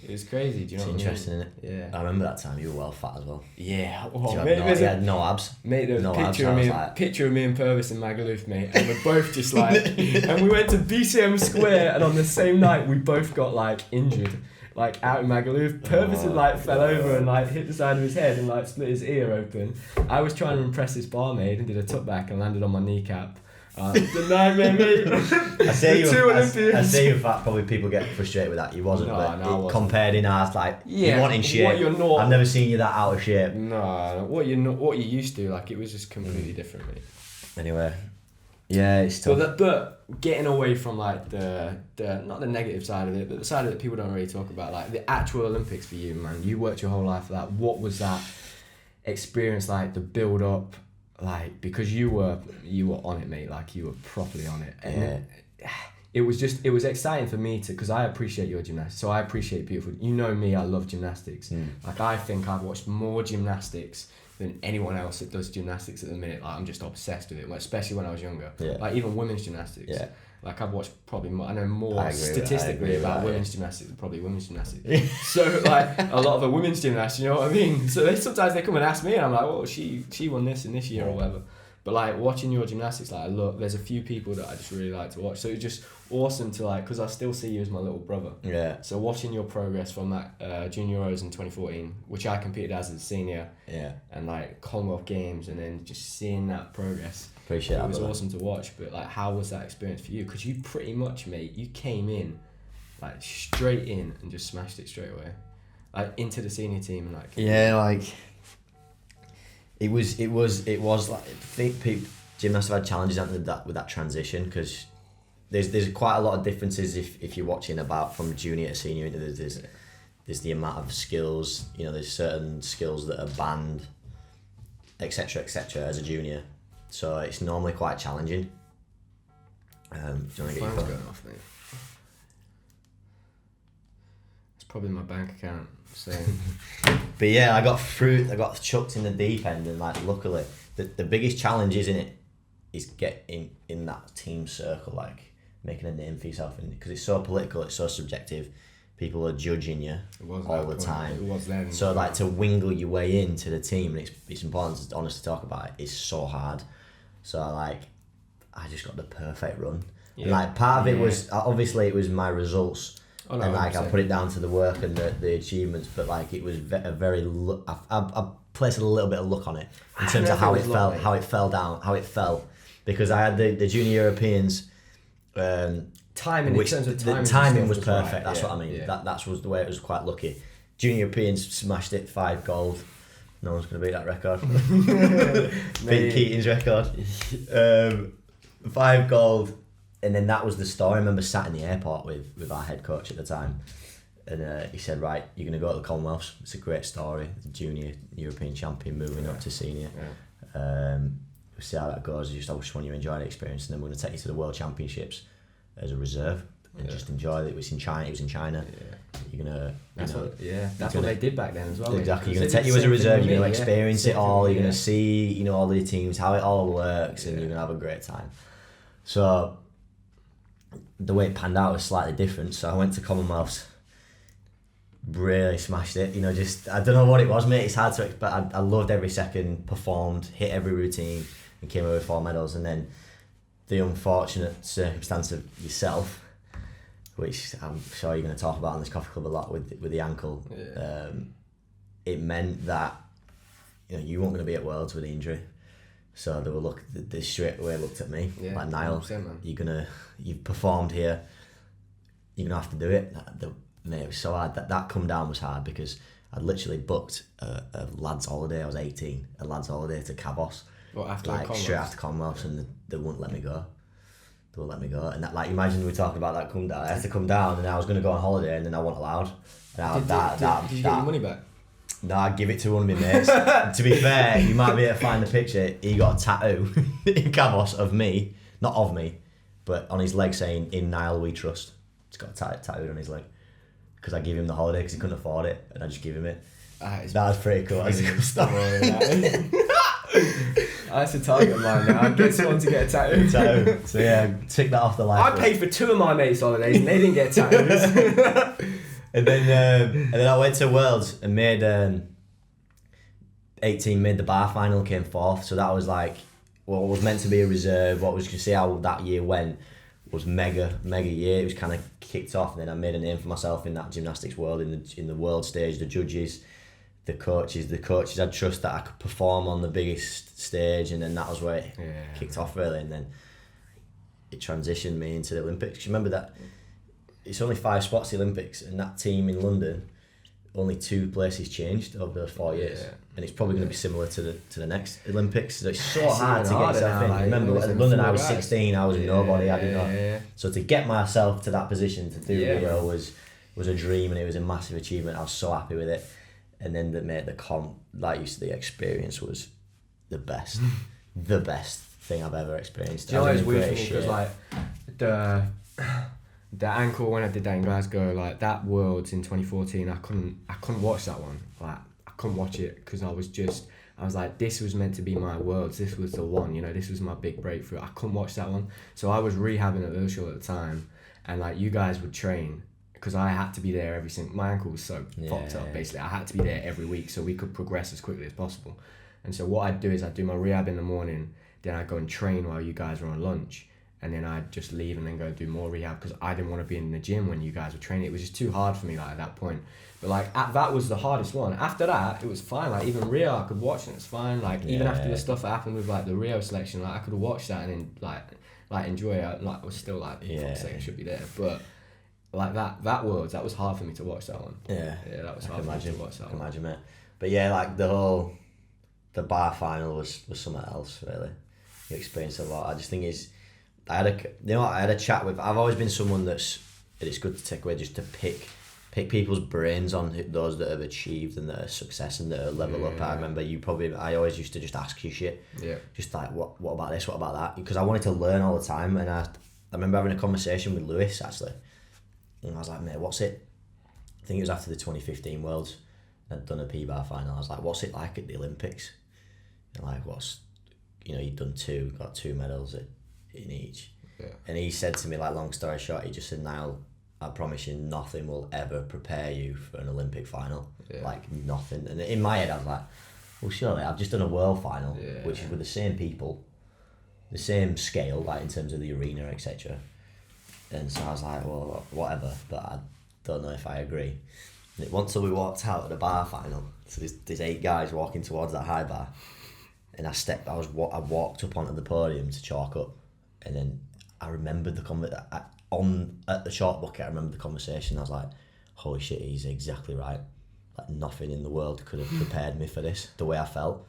Speaker 1: it was crazy. Do you know what I mean?
Speaker 2: It's interesting, isn't it?
Speaker 1: Yeah.
Speaker 2: I remember that time you were well fat as well.
Speaker 1: Yeah.
Speaker 2: You had no abs.
Speaker 1: Mate, there was a picture of me and Purvis in Magaluf, mate, and we're both just like, and we went to BCM Square, and on the same night we both got like injured. Like out in Magaluf, Purvis had like fell over and like hit the side of his head and like split his ear open. I was trying to impress this barmaid and did a tuck back and landed on my kneecap. The nightmare, mate.
Speaker 2: I say you're fat. Probably people get frustrated with that. You wasn't, compared in ours, like you want in shape.
Speaker 1: What you're not.
Speaker 2: I've never seen you that out of shape.
Speaker 1: No, what you used to, like it was just completely different, mate.
Speaker 2: Anyway. Yeah, it's tough.
Speaker 1: But getting away from like the not the negative side of it, but the side of it that people don't really talk about, like the actual Olympics for you, man. You worked your whole life for that. What was that? experience like the build up, like because you were on it, mate. Like you were properly on it, and it was exciting for me to, because I appreciate your gymnastics, so I appreciate beautiful. You know me, I love gymnastics. Like I think I've watched more gymnastics than anyone else that does gymnastics at the minute. Like I'm just obsessed with it, like, especially when I was younger. Like even women's gymnastics. Like I've watched probably more, I know more statistically about women's gymnastics than probably women's gymnastics. So like a lot of the women's gymnasts, you know what I mean? So sometimes they come and ask me and I'm like, oh, she won this in this year or whatever. But like watching your gymnastics, like there's a few people that I just really like to watch. So it's just awesome to like, because I still see you as my little brother.
Speaker 2: Yeah.
Speaker 1: So watching your progress from that Junior Euros in 2014, which I competed as a senior.
Speaker 2: Yeah. And
Speaker 1: like Commonwealth Games, and then just seeing that progress.
Speaker 2: Appreciate that.
Speaker 1: It was awesome to watch. But like, how was that experience for you? Because you pretty much, mate, you came in like straight in and just smashed it straight away, like into the senior team and like.
Speaker 2: Yeah, like. It was like, I think gymnasts have had challenges with that transition, because there's quite a lot of differences if you're watching about from junior to senior. There's the amount of skills, you know, there's certain skills that are banned, etc. as a junior, so it's normally quite challenging. Do you want to get your phone?
Speaker 1: Going off, mate. It's probably my bank account.
Speaker 2: But yeah, I got chucked in the deep end, and like luckily the biggest challenge is getting in that team circle, like making a name for yourself, because it's so political, it's so subjective, people are judging you all the time.
Speaker 1: It was then.
Speaker 2: So like to wingle your way into the team, and it's important to honestly talk about it, is so hard. So like I just got the perfect run. And like part of it was obviously it was my results. Oh, no, and like I put it down to the work and the achievements, but like it was a very I placed a little bit of luck on it in terms of how it fell, because I had the junior Europeans.
Speaker 1: Timing, in terms of timing,
Speaker 2: the timing was perfect.
Speaker 1: Right.
Speaker 2: That's what I mean. Yeah. That was the way it was, quite lucky. Junior Europeans smashed it, 5 gold. No one's gonna beat that record. Beat Keating's record. 5 gold. And then that was the story. I remember sat in the airport with our head coach at the time, and he said, right, you're going to go to the Commonwealths. It's a great story. The junior European champion moving up to senior. We'll see how that goes. Just I just want you to enjoy the experience, and then we're going to take you to the World Championships as a reserve and just enjoy it. It was in China. You're going to...
Speaker 1: That's what they did back then as well.
Speaker 2: Exactly. You're going to take you as a reserve, you're going to experience it all, you're going to see, you know, all the teams, how it all works, and you're going to have a great time. So... the way it panned out was slightly different, so I went to Commonwealths, really smashed it, you know, just, I don't know what it was, mate, it's hard to explain, I loved every second, performed, hit every routine, and came away with 4 medals. And then the unfortunate circumstance of yourself, which I'm sure you're going to talk about on this coffee club a lot with the ankle, it meant that, you know, you weren't going to be at Worlds with the injury. So they straight away looked at me, like, Nile, you've performed here, you're going to have to do it. Mate, it was so hard. That come down was hard, because I'd literally booked a lad's holiday. I was 18, a lad's holiday to Cabos. Straight after Commonwealths, and they wouldn't let me go. And that, like, imagine we were talking about that come down. I had to come down, and I was going to go on holiday, and then I wasn't allowed.
Speaker 1: Did you get your money back?
Speaker 2: No, I'd give it to one of my mates. To be fair, you might be able to find the picture. He got a tattoo in Cabos of me, not of me, but on his leg saying, "In Nile we trust." He's got a tattooed on his leg, because I gave him the holiday because he couldn't afford it, and I just give him it. That was pretty cool. That's a cool story.
Speaker 1: That's a target of mine now. I'd get someone to get a tattoo.
Speaker 2: So yeah, tick that off the life.
Speaker 1: I paid for 2 of my mates' holidays and they didn't get tattoos.
Speaker 2: And then I went to Worlds and made 18, made the bar final, came 4th. So that was like what was meant to be a reserve. What was going to see how that year went was mega year. It was kind of kicked off, and then I made a name for myself in that gymnastics world, in the world stage. The judges, the coaches had trust that I could perform on the biggest stage, and then that was where it kicked off really. And then it transitioned me into the Olympics. Remember that. It's only 5 spots the Olympics, and that team in London, only 2 places changed over those 4 years, and it's probably going to be similar to the next Olympics. So it's so hard to get yourself in. Remember, at London I was 16, I was a nobody, I didn't know. So to get myself to that position to do it well was a dream, and it was a massive achievement. I was so happy with it. and then the comp, like you said, the experience was the best, the best thing I've ever experienced.
Speaker 1: Do you know it's weird for me because like the ankle when I did that in Glasgow, like that Worlds in 2014, I couldn't watch that one. Like I couldn't watch it because I was like, this was meant to be my Worlds. This was the one, you know, this was my big breakthrough. I couldn't watch that one. So I was rehabbing at Lilleshall at the time, and like you guys would train because I had to be there every single. My ankle was so fucked up. Basically, I had to be there every week so we could progress as quickly as possible. And so what I'd do is I'd do my rehab in the morning, then I'd go and train while you guys were on lunch, and then I'd just leave and then go do more rehab because I didn't want to be in the gym when you guys were training. It was just too hard for me like at that point. But like that was the hardest one. After that, it was fine. Like even Rio, I could watch and it's fine. Like even after the stuff that happened with like the Rio selection, like I could watch that and then like enjoy it. Like I was still like, for fuck's sake, I should be there. But like that Worlds, that was hard for me to watch that one.
Speaker 2: Yeah,
Speaker 1: that was hard for me to watch that one.
Speaker 2: Imagine it. But yeah, like the bar final was something else really. You experienced a lot. I just think I had a chat with. I've always been someone it's good to take away just to pick people's brains on those that have achieved and that are success and that are level up. I remember I always used to just ask you shit. Yeah. Just like what about this? What about that? Because I wanted to learn all the time, and I remember having a conversation with Lewis actually, and I was like, mate, what's it? I think it was after the 2015 Worlds. I'd done a P-bar final. I was like, what's it like at the Olympics? And like, you'd done got 2 medals in each. Yeah. And he said to me, like, long story short, he just said, Nile, I promise you nothing will ever prepare you for an Olympic final. Yeah. Like, nothing. And in my head, I was like, well, surely, I've just done a world final, which is with the same people, the same scale, like, in terms of the arena, etc. And so I was like, well, whatever, but I don't know if I agree. And once we walked out at the bar final, so there's 8 guys walking towards that high bar, and I walked up onto the podium to chalk up, and then I remembered at the chalk bucket. I remember the conversation. I was like, "Holy shit, he's exactly right. Like nothing in the world could have prepared me for this. The way I felt,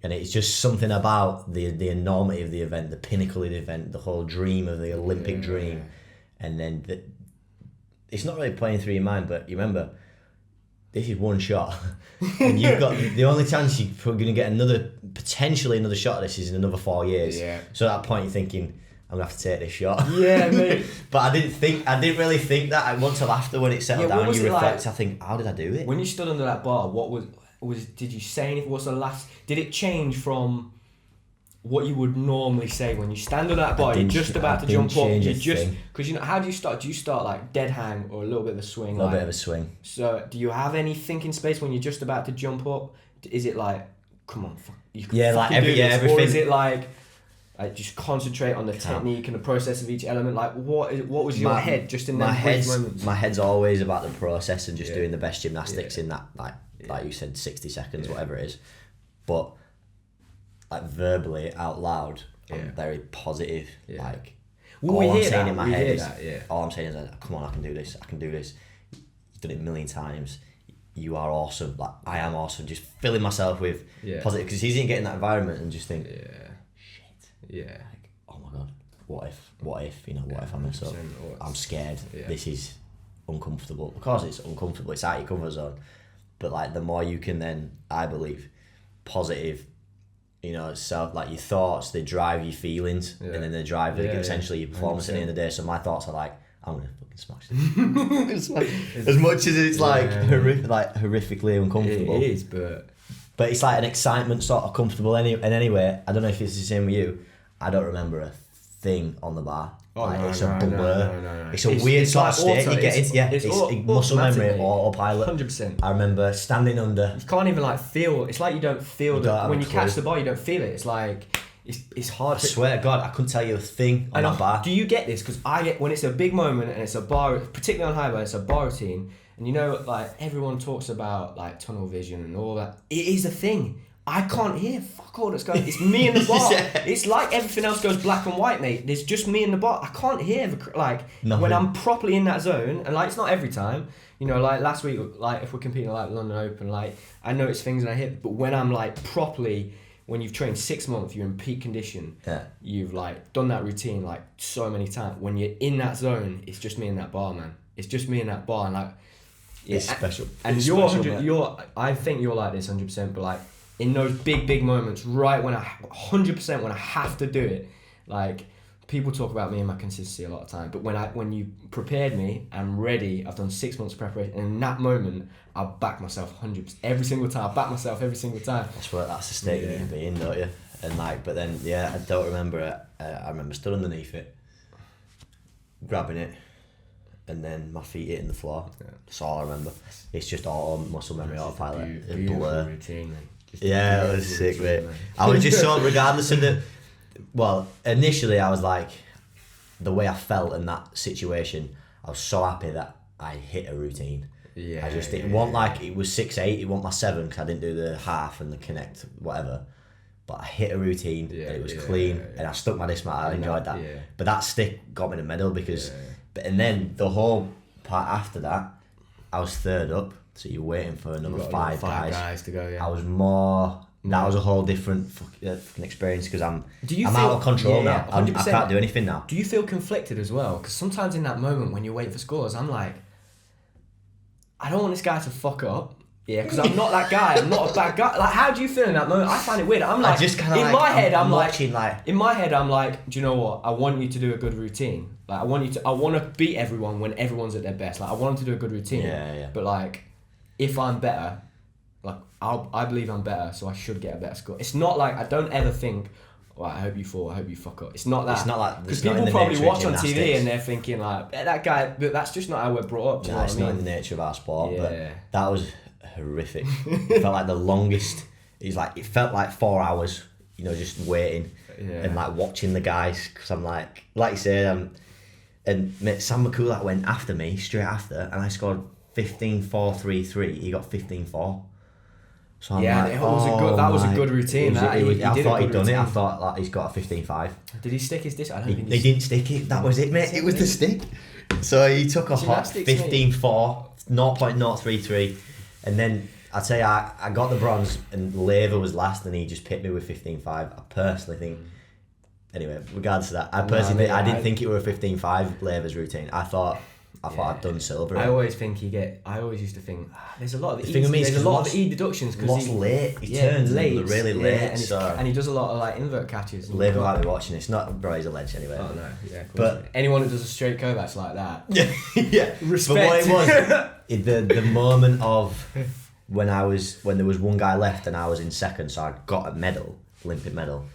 Speaker 2: and it's just something about the enormity of the event, the pinnacle of the event, the whole dream of the Olympic dream, and then it's not really playing through your mind, but you remember." This is one shot, and you've got the only chance you're going to get potentially another shot of this is in another 4 years. Yeah. So at that point you're thinking, I'm gonna have to take this shot. Yeah, mate. But I didn't really think that. I once till after when it settled down, you reflect. Like, I think, how did I do it?
Speaker 1: When you stood under that bar, what was? Did you say anything? What's the last? Did it change from what you would normally say when you stand on that bar? You're just about to jump up. Because how do you start? Do you start like dead hang or a little bit of a swing?
Speaker 2: A little bit of a swing.
Speaker 1: So do you have any thinking space when you're just about to jump up? Is it like, come on, you can everything, or is it like just concentrate on the technique and the process of each element? Like what was your head just in that brief moments?
Speaker 2: My head's always about the process and just doing the best gymnastics in that like you said 60 seconds, whatever it is. But like verbally out loud, I'm very positive. Like all I'm saying in my head is, come on, I can do this. You've done it a million times. You are awesome. Like I am awesome. Just filling myself with positive, because it's easy to get in that environment and just think, shit. Yeah. Like, oh my god, what if? What if I mess up? I'm scared. This is uncomfortable. Of course, it's uncomfortable. It's out of your comfort zone. But like the more you can then, I believe, positive. Self, like your thoughts, they drive your feelings, and then they drive essentially your performance 100%. At the end of the day. So my thoughts are like, I'm gonna fucking smash this. As much as it's like horrifically uncomfortable,
Speaker 1: it is, but
Speaker 2: it's like an excitement, sort of comfortable. Anyway, I don't know if it's the same with you. I don't remember a thing on the bar. It's a blur. No. It's a weird sort of state you get into. It's muscle memory, autopilot.
Speaker 1: 100%.
Speaker 2: I remember standing under.
Speaker 1: You can't even like feel. It's like you don't feel when you catch the bar. You don't feel it. It's like it's hard.
Speaker 2: I swear to God, I couldn't tell you a thing on that bar.
Speaker 1: Do you get this? Because I get when it's a big moment and it's a bar, particularly on high bar, it's a bar routine, and like everyone talks about like tunnel vision and all that. It is a thing. I can't hear fuck all that's going. It's me in the bar. It's like everything else goes black and white, mate. There's just me in the bar. I can't hear nothing. When I'm properly in that zone, and like it's not every time. Like last week, like if we're competing like London Open, like I notice things and I hit. But when I'm like properly, when you've trained 6 months, you're in peak condition. Yeah. You've like done that routine like so many times. When you're in that zone, it's just me in that bar, man. It's just me in that bar, and like
Speaker 2: It's special.
Speaker 1: And
Speaker 2: It's
Speaker 1: you're
Speaker 2: special,
Speaker 1: 100.
Speaker 2: man.
Speaker 1: I think you're like this 100%. But like in those big moments, right when I 100% when I have to do it, like people talk about me and my consistency a lot of time. But when you prepared me, I'm ready. I've done 6 months of preparation, and in that moment, I'll back myself 100% every single time. I back myself every single time.
Speaker 2: That's the state you need to be in, don't you? And like, but then I don't remember it. I remember stood underneath it, grabbing it, and then my feet hitting the floor. Yeah. That's all I remember. It's just all muscle memory, autopilot.
Speaker 1: Beautiful routine, man.
Speaker 2: Yeah, it was sick, mate. I was just so, regardless of the. Well, initially I was like, the way I felt in that situation, I was so happy that I hit a routine.
Speaker 1: Yeah.
Speaker 2: It wasn't like it was 6-8. It wasn't my 7 because I didn't do the half and the connect, whatever. But I hit a routine, and it was clean, and I stuck my dismount. I enjoyed that. Yeah. But that stick got me the medal because, and then the whole part after that, I was third up, so you're waiting for another five guys
Speaker 1: to go. Yeah.
Speaker 2: I was more. That was a whole different fucking experience because I'm out of control now. I can't do anything now.
Speaker 1: Do you feel conflicted as well? Because sometimes in that moment when you're waiting for scores, I'm like, I don't want this guy to fuck up. Yeah, because I'm not that guy. I'm not a bad guy. Like, how do you feel in that moment? I find it weird. I'm like, in my head, I'm like, do you know what? I want you to do a good routine. Like, I want to beat everyone when everyone's at their best. Like, I want them to do a good routine.
Speaker 2: Yeah.
Speaker 1: But like, if I'm better, like, I believe I'm better, so I should get a better score. It's not like, I don't ever think, well, I hope you fall, I hope you fuck up. It's not that.
Speaker 2: It's not like,
Speaker 1: because people probably watch on TV and they're thinking like, that guy, but that's just not how we're brought up.
Speaker 2: No, it's not in the nature of our sport, but that was horrific. It felt like the longest. It felt like 4 hours, just waiting and like watching the guys, because I'm like you said, and Sam Lindley went after me straight after, and I scored 15-4-3-3. He got 15-4. So I'm
Speaker 1: that was a good routine.
Speaker 2: I thought he'd done it. I thought like he's got a 15-5.
Speaker 1: Did he stick his disc? I don't think
Speaker 2: he didn't stick it. That was it, mate. It was the stick. So he took a hot 15-4, 0.033, and then I'd say I got the bronze, and Lever was last, and he just picked me with 15-5. I personally think. Anyway, regardless of that, I didn't think it were a 15-5 Lever's routine. I thought I'd done silver.
Speaker 1: I always used to think there's a lot of E deductions because
Speaker 2: he's late. He turns late, really late,
Speaker 1: and he does a lot of like invert catches.
Speaker 2: Lever might be watching this. Not bro, he's a ledge anyway.
Speaker 1: Oh no, yeah. But anyone that does a straight Kovacs like that,
Speaker 2: yeah, respect. But what it was, the moment of when there was one guy left and I was in second, so I got a medal, Olympic medal.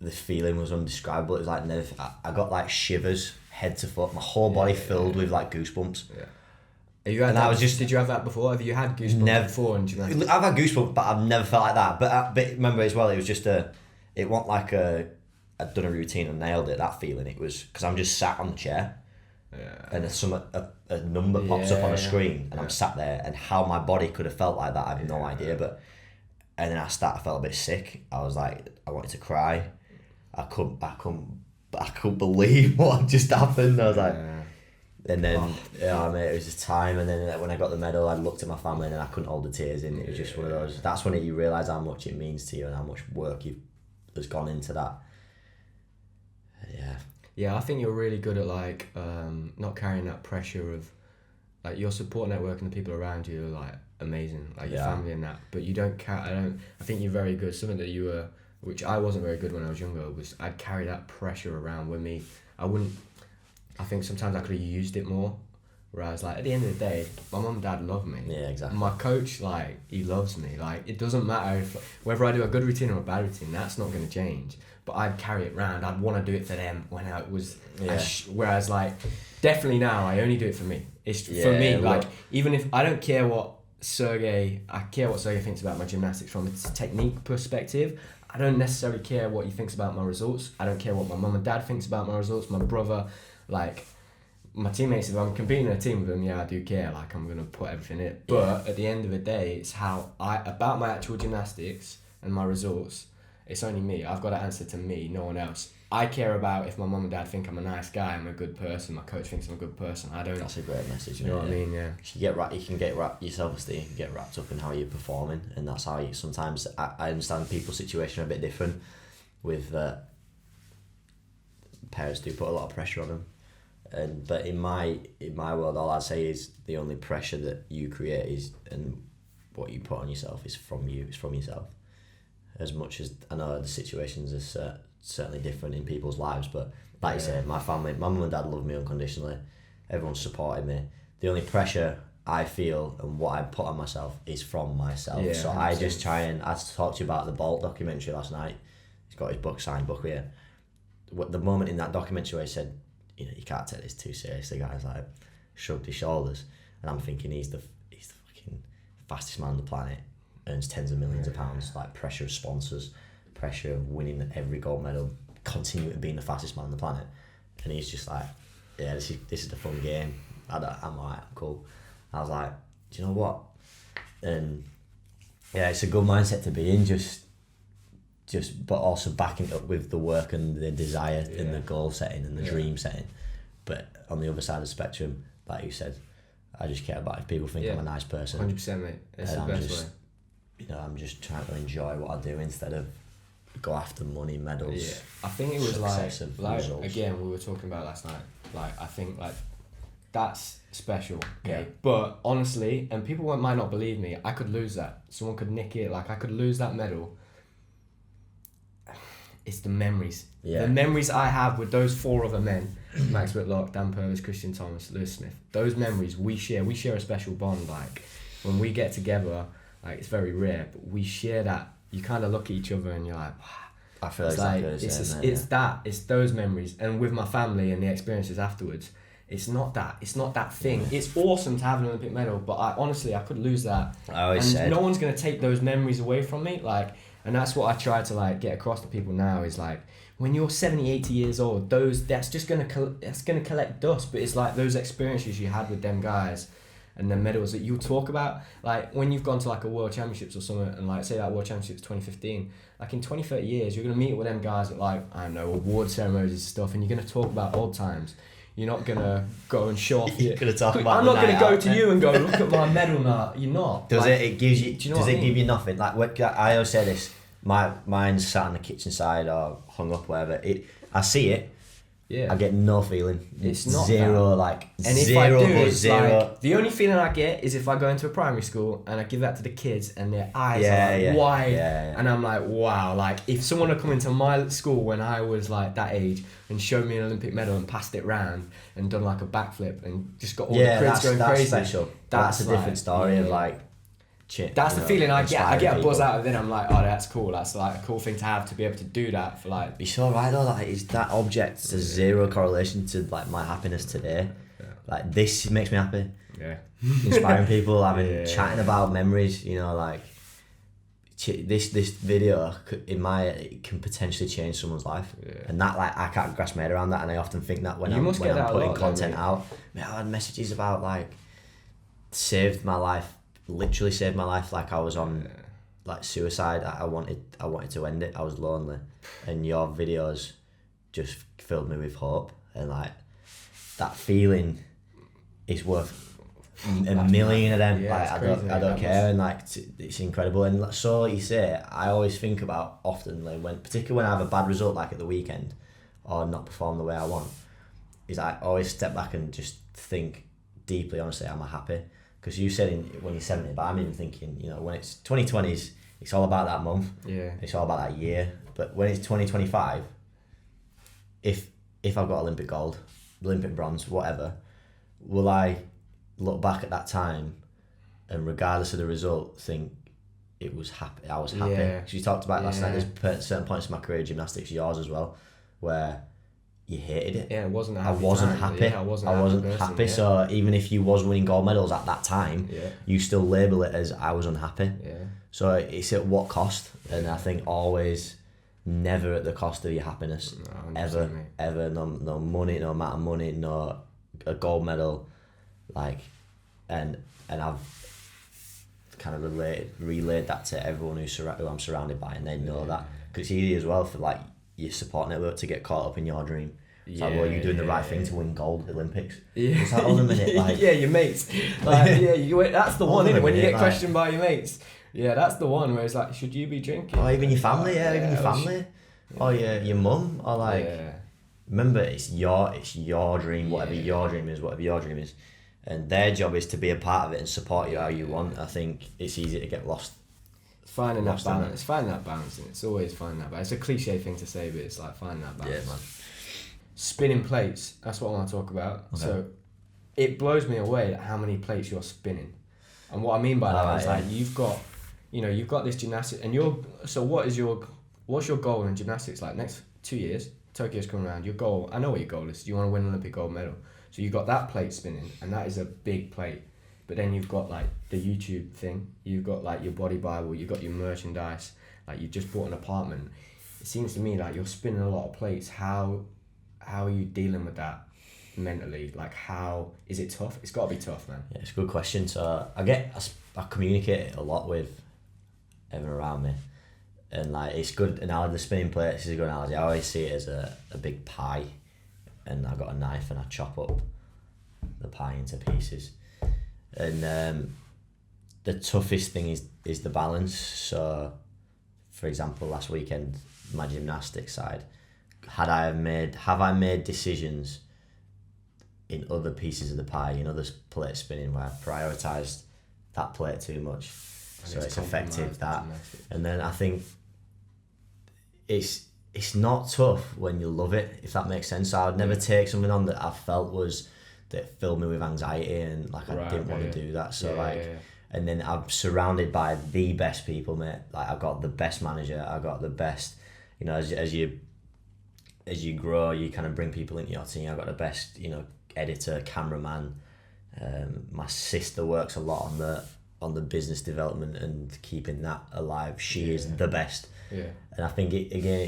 Speaker 2: The feeling was indescribable. It was like I got like shivers, head to foot, my whole body filled with like goosebumps.
Speaker 1: Yeah. Did you have that before? Have you had goosebumps before in gymnastics?
Speaker 2: I've had goosebumps, but I've never felt like that. But remember as well, it was just it wasn't like I'd done a routine and nailed it. That feeling, it was because I'm just sat on the chair, and a number pops up on a screen, and I'm sat there, and how my body could have felt like that, I have no idea. But and then I felt a bit sick. I was like, I wanted to cry. I couldn't believe what had just happened. I was like, and then mate, it was just time. And then when I got the medal, I looked at my family and I couldn't hold the tears in. It was just one of those. That's when you realise how much it means to you and how much work has gone into that.
Speaker 1: Yeah, I think you're really good at like not carrying that pressure of like your support network and the people around you are like amazing, like your family and that. But you don't I think you're very good. Something that you were, which I wasn't very good when I was younger, was I'd carry that pressure around with me. I think sometimes I could have used it more. Whereas like at the end of the day, my mum and dad love me.
Speaker 2: Yeah, exactly.
Speaker 1: My coach, like, he loves me. Like, it doesn't matter whether I do a good routine or a bad routine, that's not going to change. But I'd carry it around. I'd want to do it for them when I was... whereas like, definitely now, I only do it for me. It's for me, like, even if... I don't care what Sergey thinks about my gymnastics from a technique perspective. I don't necessarily care what he thinks about my results. I don't care what my mum and dad thinks about my results. My brother, like... My teammates, if I'm competing in a team with them, I do care. Like, I'm gonna put everything in it. But at the end of the day, it's how about my actual gymnastics and my results. It's only me. I've got to answer to me, no one else. I care about if my mum and dad think I'm a nice guy, I'm a good person. My coach thinks I'm a good person. I don't.
Speaker 2: That's a great message.
Speaker 1: You know what I mean? Yeah.
Speaker 2: You can get wrapped up in how you're performing, and that's how you. Sometimes I understand people's situation are a bit different. With parents do put a lot of pressure on them. But in my world, all I'd say is the only pressure that you create is, and what you put on yourself is from you. It's from yourself. As much as I know the situations are certainly different in people's lives, but like you said, my family, my mum and dad love me unconditionally. Everyone supported me. The only pressure I feel and what I put on myself is from myself.
Speaker 1: Yeah,
Speaker 2: so
Speaker 1: 100%.
Speaker 2: I just try and, I talked to you about the Bolt documentary last night. He's got his signed book here. The moment in that documentary where he said, you know, you can't take this too seriously, the guy's like shrugged his shoulders, and I'm thinking he's the fucking fastest man on the planet, earns tens of millions of pounds, like pressure of sponsors, pressure of winning every gold medal, continuing being the fastest man on the planet, and he's just like, yeah, this is the fun game. I'm like, I'm cool. I was like, do you know what? And yeah, it's a good mindset to be in, just but also backing it up with the work and the desire and the goal setting and the dream setting. But on the other side of the spectrum, like you said, I just care about if people think I'm a nice person.
Speaker 1: 100%, mate. It's the best way.
Speaker 2: You know, I'm just trying to enjoy what I do instead of go after money, medals.
Speaker 1: Yeah, I think it was like
Speaker 2: results.
Speaker 1: Again, we were talking about last night. Like, I think like that's special. Okay, but honestly, and people might not believe me, I could lose that. Someone could nick it. Like, I could lose that medal. It's the memories.
Speaker 2: Yeah.
Speaker 1: The memories I have with those four other men, Max Whitlock, Dan Purvis, Christian Thomas, Lewis Smith. Those memories we share. We share a special bond. Like, when we get together, like, it's very rare, but we share that. You kind of look at each other and you're like, wow.
Speaker 2: I feel
Speaker 1: it's
Speaker 2: exactly
Speaker 1: like
Speaker 2: the same,
Speaker 1: it's those memories, and with my family and the experiences afterwards, it's not that thing. It's awesome to have an Olympic medal, but I could lose that.
Speaker 2: I always said,
Speaker 1: no one's gonna take those memories away from me. Like, and that's what I try to like get across to people now is like, when you're 70, 80 years old, that's gonna collect dust. But it's like those experiences you had with them guys and the medals that you talk about, like when you've gone to like a World Championships or something, and like say that World Championships 2015, like in 20, 30 years, you're going to meet with them guys at like, I don't know, award ceremonies and stuff, and you're going to talk about old times. You're not going to go and show off
Speaker 2: you're going to talk about
Speaker 1: I'm not going to go to you and go, look at my medal now. You're not.
Speaker 2: Does
Speaker 1: like,
Speaker 2: it gives you,
Speaker 1: do you know
Speaker 2: does
Speaker 1: what
Speaker 2: it
Speaker 1: I mean?
Speaker 2: give you nothing? Like, I always say this, mine's sat on the kitchen side or hung up, whatever. I see it.
Speaker 1: Yeah.
Speaker 2: I get no feeling.
Speaker 1: It's not
Speaker 2: zero,
Speaker 1: that.
Speaker 2: like,
Speaker 1: and
Speaker 2: zero,
Speaker 1: if I do,
Speaker 2: but
Speaker 1: it's
Speaker 2: zero.
Speaker 1: like, the only feeling I get is if I go into a primary school and I give that to the kids and their eyes are like wide, and I'm like, wow, like if someone had come into my school when I was like that age and showed me an Olympic medal and passed it round and done like a backflip and just got all the kids going
Speaker 2: that's
Speaker 1: crazy.
Speaker 2: Special. That's a different story of like,
Speaker 1: that's the feeling I get. I get a buzz
Speaker 2: people.
Speaker 1: out of it. I'm like, oh, that's cool. That's like a cool thing to have, to be able to do that for like.
Speaker 2: You're so right though. Like, is that object has zero correlation to like my happiness today.
Speaker 1: Yeah.
Speaker 2: Like, this makes me happy.
Speaker 1: Yeah.
Speaker 2: Inspiring people, chatting about memories. You know, like this video it can potentially change someone's life, and that, like, I can't grasp my head around that, and I often think that when I'm putting content out, I had messages about like saved my life. Literally saved my life. Like, I was on like suicide. I wanted to end it. I was lonely, and your videos just filled me with hope, and like that feeling is worth a million of them. Like, I don't care, and like it's incredible. And so, like you say, I always think about often, like, particularly when I have a bad result, like at the weekend, or not perform the way I want, is I always step back and just think deeply. Honestly, am I happy? Because you said when you're 70, but I'm even thinking, you know, when it's 2020s, it's all about that month.
Speaker 1: Yeah.
Speaker 2: It's all about that year. But when it's 2025, if I've got Olympic gold, Olympic bronze, whatever, will I look back at that time and, regardless of the result, think I was happy?
Speaker 1: Yeah.
Speaker 2: Because you talked about last night, there's certain points in my career, gymnastics, yours as well, where you hated it.
Speaker 1: Yeah, it wasn't a
Speaker 2: I wasn't
Speaker 1: time.
Speaker 2: happy.
Speaker 1: Yeah, I wasn't
Speaker 2: happy.
Speaker 1: Yeah.
Speaker 2: So even if you was winning gold medals at that time, you still label it as I was unhappy.
Speaker 1: Yeah.
Speaker 2: So it's at what cost? And I think always, never at the cost of your happiness.
Speaker 1: No,
Speaker 2: ever. No money, no amount of money, no a gold medal, like, and I've kind of relayed that to everyone who I'm surrounded by, and they know that, because it's easy as well for like your support network to get caught up in your dream. It's like, well, you're doing the right thing to win gold Olympics. Yeah. It's like, hold a minute, like,
Speaker 1: yeah, your mates. Like, that's the one, isn't it? When you get questioned by your mates. Yeah, that's the one where it's like, should you be drinking?
Speaker 2: Or even your family, or your mum, or like, remember, it's your dream, whatever your dream is, and their job is to be a part of it and support you how you want. I think it's easy to get lost.
Speaker 1: Finding that balance. It's finding that balance, and it's always finding that balance. It's a cliche thing to say, but it's like finding that balance.
Speaker 2: Yeah, man.
Speaker 1: Spinning plates. That's what I want to talk about.
Speaker 2: Okay.
Speaker 1: So, it blows me away how many plates you're spinning, and what I mean by that is like you've got this gymnastics, and what's your goal in gymnastics? Like next 2 years, Tokyo's coming around. Your goal, I know what your goal is. You want to win an Olympic gold medal. So you've got that plate spinning, and that is a big plate. But then you've got like the YouTube thing. You've got like your body Bible. You've got your merchandise. Like you just bought an apartment. It seems to me like you're spinning a lot of plates. How are you dealing with that mentally? Like how is it tough? It's got to be tough, man.
Speaker 2: Yeah, it's a good question. So I communicate a lot with everyone around me, and like it's good analogy. The spinning plates is a good analogy. I always see it as a big pie, and I got a knife and I chop up the pie into pieces. And the toughest thing is the balance. So, for example, last weekend, my gymnastics side, have I made decisions in other pieces of the pie, in other plates spinning, where I prioritised that plate too much, so it's affected that. And then I think it's not tough when you love it, if that makes sense. So I would never take something on that I felt that filled me with anxiety and like I didn't want to do that. So and then I'm surrounded by the best people, mate. Like I've got the best manager, I've got the best, as you grow, you kind of bring people into your team. I've got the best, editor, cameraman. My sister works a lot on the business development and keeping that alive. She is the best. Yeah. And I think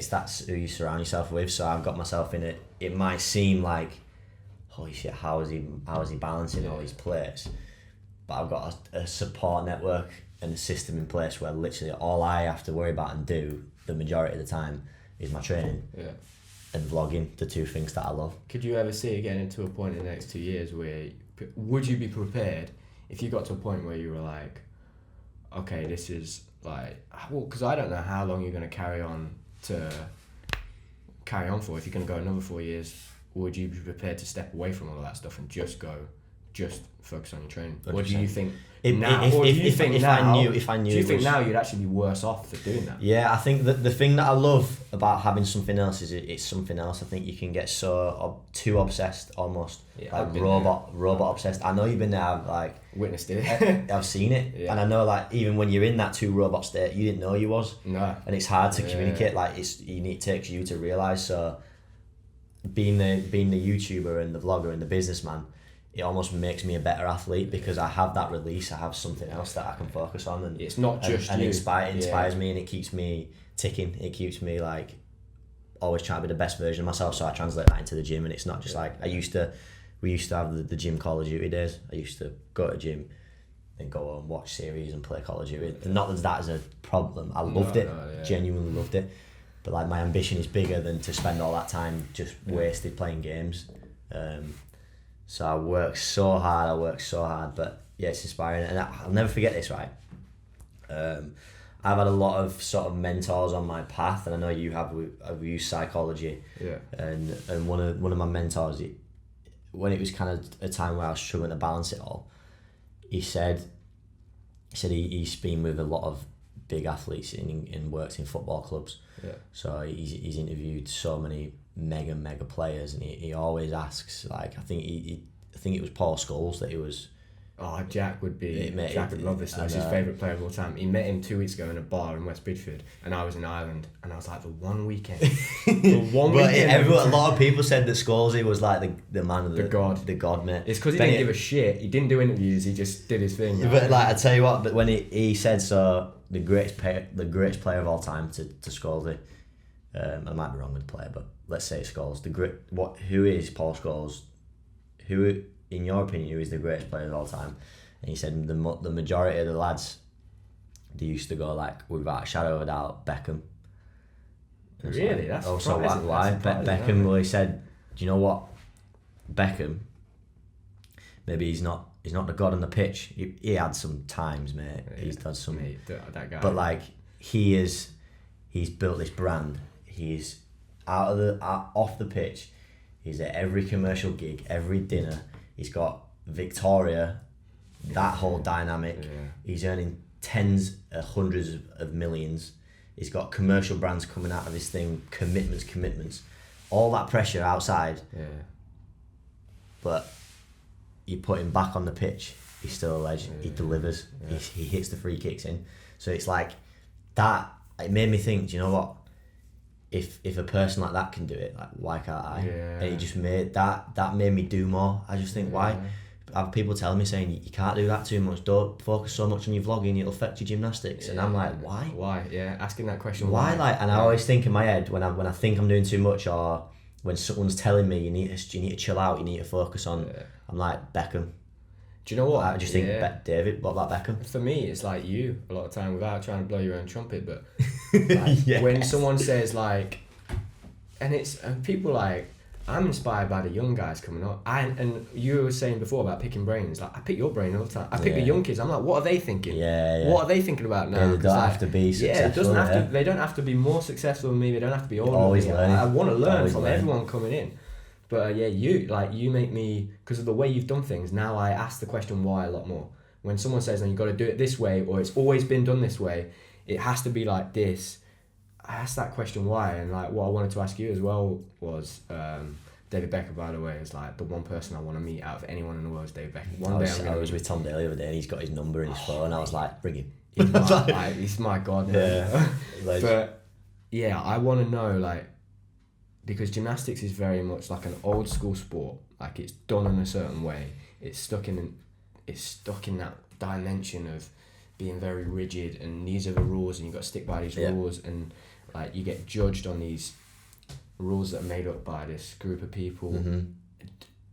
Speaker 2: that's who you surround yourself with. So I've got myself in it. It might seem like, holy shit, how is he balancing all these plates? But I've got a support network and a system in place where literally all I have to worry about and do the majority of the time is my training and vlogging, the two things that I love.
Speaker 1: Could you ever see it getting to a point in the next 2 years where, would you be prepared if you got to a point where you were like, okay, this is like, well, because I don't know how long you're going to carry on for. If you're going to go another 4 years, would you be prepared to step away from all of that stuff and just focus on your training?
Speaker 2: 100%.
Speaker 1: Or do you think
Speaker 2: If I knew,
Speaker 1: do you think now you'd actually be worse off for doing that?
Speaker 2: Yeah, I think that the thing that I love about having something else is it's something else. I think you can get too obsessed almost, like robot obsessed. I know you've been there. I've like
Speaker 1: witnessed it.
Speaker 2: I've seen it, and I know like even when you're in that too robot state, you didn't know you was.
Speaker 1: No.
Speaker 2: And it's hard to communicate. Like it takes you to realize. So being the YouTuber and the vlogger and the businessman, it almost makes me a better athlete because I have that release. I have something else that I can focus on, and
Speaker 1: it's not just
Speaker 2: and it inspires me, and it keeps me ticking. It keeps me like always trying to be the best version of myself. So I translate that into the gym, and it's not just like we used to have the gym Call of Duty days. I used to go to the gym and go and watch series and play Call of Duty. And not that is a problem. I loved it, genuinely loved it. But like my ambition is bigger than to spend all that time just wasted playing games. So I work so hard, but yeah, it's inspiring. And I'll never forget this, right? I've had a lot of sort of mentors on my path, and I know you have. I've used psychology. Yeah. And one of my mentors, when it was kind of a time where I was struggling to balance it all, he said he's been with a lot of big athletes and works in football clubs. Yeah. So he's interviewed so many mega players, and he always asks, like, I think it was Paul Scholes that he was.
Speaker 1: Oh, Jack would love this. That's his favourite player of all time. He met him 2 weeks ago in a bar in West Bridgford, and I was in Ireland, and I was like, the one weekend. A
Speaker 2: lot of people said that Scholes was like the man of the god, mate.
Speaker 1: It's because he didn't give a shit. He didn't do interviews. He just did his thing.
Speaker 2: Right? But like I tell you what, but when he said so, the greatest player of all time to Scholes. I might be wrong with the player, but let's say Scholes. Who is Paul Scholes? Who, in your opinion, who is the greatest player of all time? And he said the majority of the lads, they used to go like, without a shadow of a doubt, Beckham.
Speaker 1: Really? That's
Speaker 2: also why Beckham? Well, he said, do you know what? Beckham, maybe he's not the god on the pitch. He had some times, mate. Yeah, he's done some.
Speaker 1: That guy.
Speaker 2: But like he's built this brand. He's off the pitch. He's at every commercial gig, every dinner. He's got Victoria, that whole dynamic.
Speaker 1: Yeah.
Speaker 2: He's earning tens, hundreds of millions. He's got commercial brands coming out of his thing, commitments. All that pressure outside.
Speaker 1: Yeah.
Speaker 2: But you put him back on the pitch, he's still a legend. He delivers.
Speaker 1: Yeah.
Speaker 2: He hits the free kicks in. So it's like that. It made me think. Do you know what? If a person like that can do it, like why can't I?
Speaker 1: Yeah.
Speaker 2: And he just made that. That made me do more. I just think why. I have people telling me saying you can't do that too much. Don't focus so much on your vlogging. It'll affect your gymnastics. And I'm like, why?
Speaker 1: Why? Yeah, asking that question.
Speaker 2: Why? Like, and I always think in my head when I think I'm doing too much, or when someone's telling me you need to chill out, you need to focus on.
Speaker 1: Yeah.
Speaker 2: I'm like Beckham.
Speaker 1: Do you know what?
Speaker 2: I just think David. What about Beckham?
Speaker 1: For me, it's like you a lot of time without trying to blow your own trumpet, but like,
Speaker 2: Yes.
Speaker 1: when someone says like, and people like, I'm inspired by the young guys coming up. And you were saying before about picking brains. Like I pick your brain all the time. I pick the young kids. I'm like, what are they thinking?
Speaker 2: Yeah.
Speaker 1: What are they thinking about now?
Speaker 2: Yeah, they don't have to be successful.
Speaker 1: Yeah, it doesn't have to. They don't have to be more successful than me. They don't have to be older.
Speaker 2: Always
Speaker 1: than me.
Speaker 2: learning.
Speaker 1: I want to learn
Speaker 2: Always
Speaker 1: from
Speaker 2: learning.
Speaker 1: everyone coming in. But you make me, because of the way you've done things. Now I ask the question why a lot more. When someone says, "No, you got to do it this way," or "It's always been done this way," it has to be like this. I asked that question why, and like what I wanted to ask you as well was. David Beckham, by the way, is like the one person I want to meet out of anyone in the world is David Beckham.
Speaker 2: I was with Tom Daly the other day and he's got his number in his phone. I was like, bring him.
Speaker 1: He's my god. Man.
Speaker 2: Yeah.
Speaker 1: But yeah, I want to know like, because gymnastics is very much like an old school sport. Like it's done in a certain way. It's stuck in that dimension of being very rigid, and these are the rules, and you've got to stick by these rules, and like you get judged on these rules that are made up by this group of people.
Speaker 2: Mm-hmm.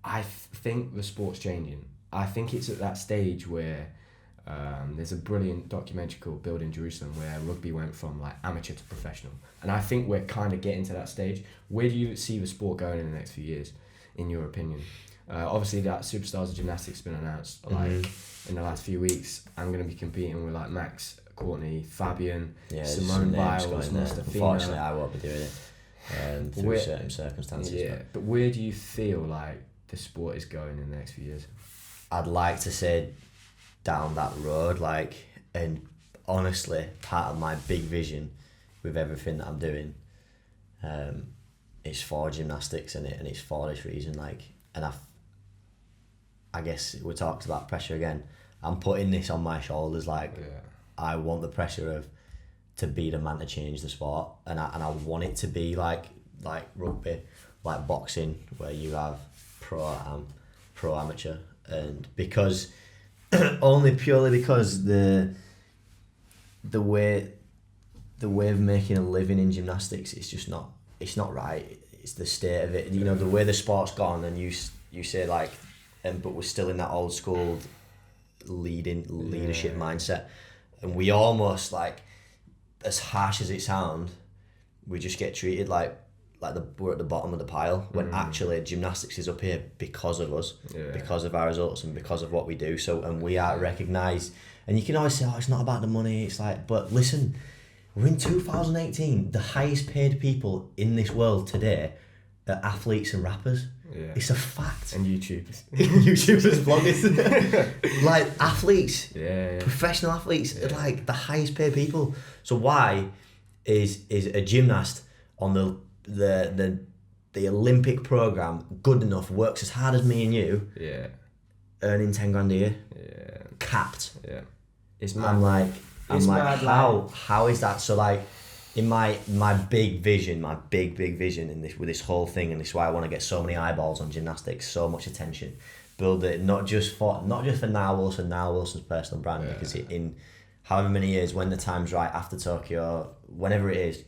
Speaker 1: I think the sport's changing. I think it's at that stage where there's a brilliant documentary called Building Jerusalem where rugby went from like amateur to professional, and I think we're kind of getting to that stage. Where do you see the sport going in the next few years, in your opinion? Obviously that Superstars of Gymnastics has been announced like in the last few weeks. I'm going to be competing with like Max Courtney, Fabian, Simone Biles, Mustafina.
Speaker 2: Unfortunately I won't be doing it. Through certain circumstances.
Speaker 1: Yeah, but where do you feel like the sport is going in the next few years?
Speaker 2: I'd like to say down that road, like, and honestly, part of my big vision with everything that I'm doing, is for gymnastics and it's for this reason. Like, and I guess we talked about pressure again. I'm putting this on my shoulders. Like, I want the pressure of. To be the man to change the sport, and I want it to be like rugby, like boxing, where you have pro amateur, and because purely because the way of making a living in gymnastics is just not right. It's the state of it. You know, the way the sport's gone, and you say like, but we're still in that old school leadership mindset, and we almost like. As harsh as it sounds, we just get treated like we're at the bottom of the pile when actually gymnastics is up here because of us, because of our results and because of what we do. So, and we are recognised. And you can always say, "Oh, it's not about the money." It's like, but listen, we're in 2018. The highest paid people in this world today are athletes and rappers.
Speaker 1: Yeah.
Speaker 2: It's a fact.
Speaker 1: And YouTubers.
Speaker 2: YouTubers, vloggers. Like athletes.
Speaker 1: Yeah.
Speaker 2: Professional athletes are like the highest paid people. So why is a gymnast on the Olympic program good enough, works as hard as me and you, earning 10 grand a year?
Speaker 1: Yeah.
Speaker 2: Capped.
Speaker 1: Yeah. It's mad.
Speaker 2: I'm like how is that? So like in my big vision, my big vision in this with this whole thing, and this is why I want to get so many eyeballs on gymnastics, so much attention, build it not just for Nile Wilson's personal brand, because in however many years, when the time's right after Tokyo, whenever it is,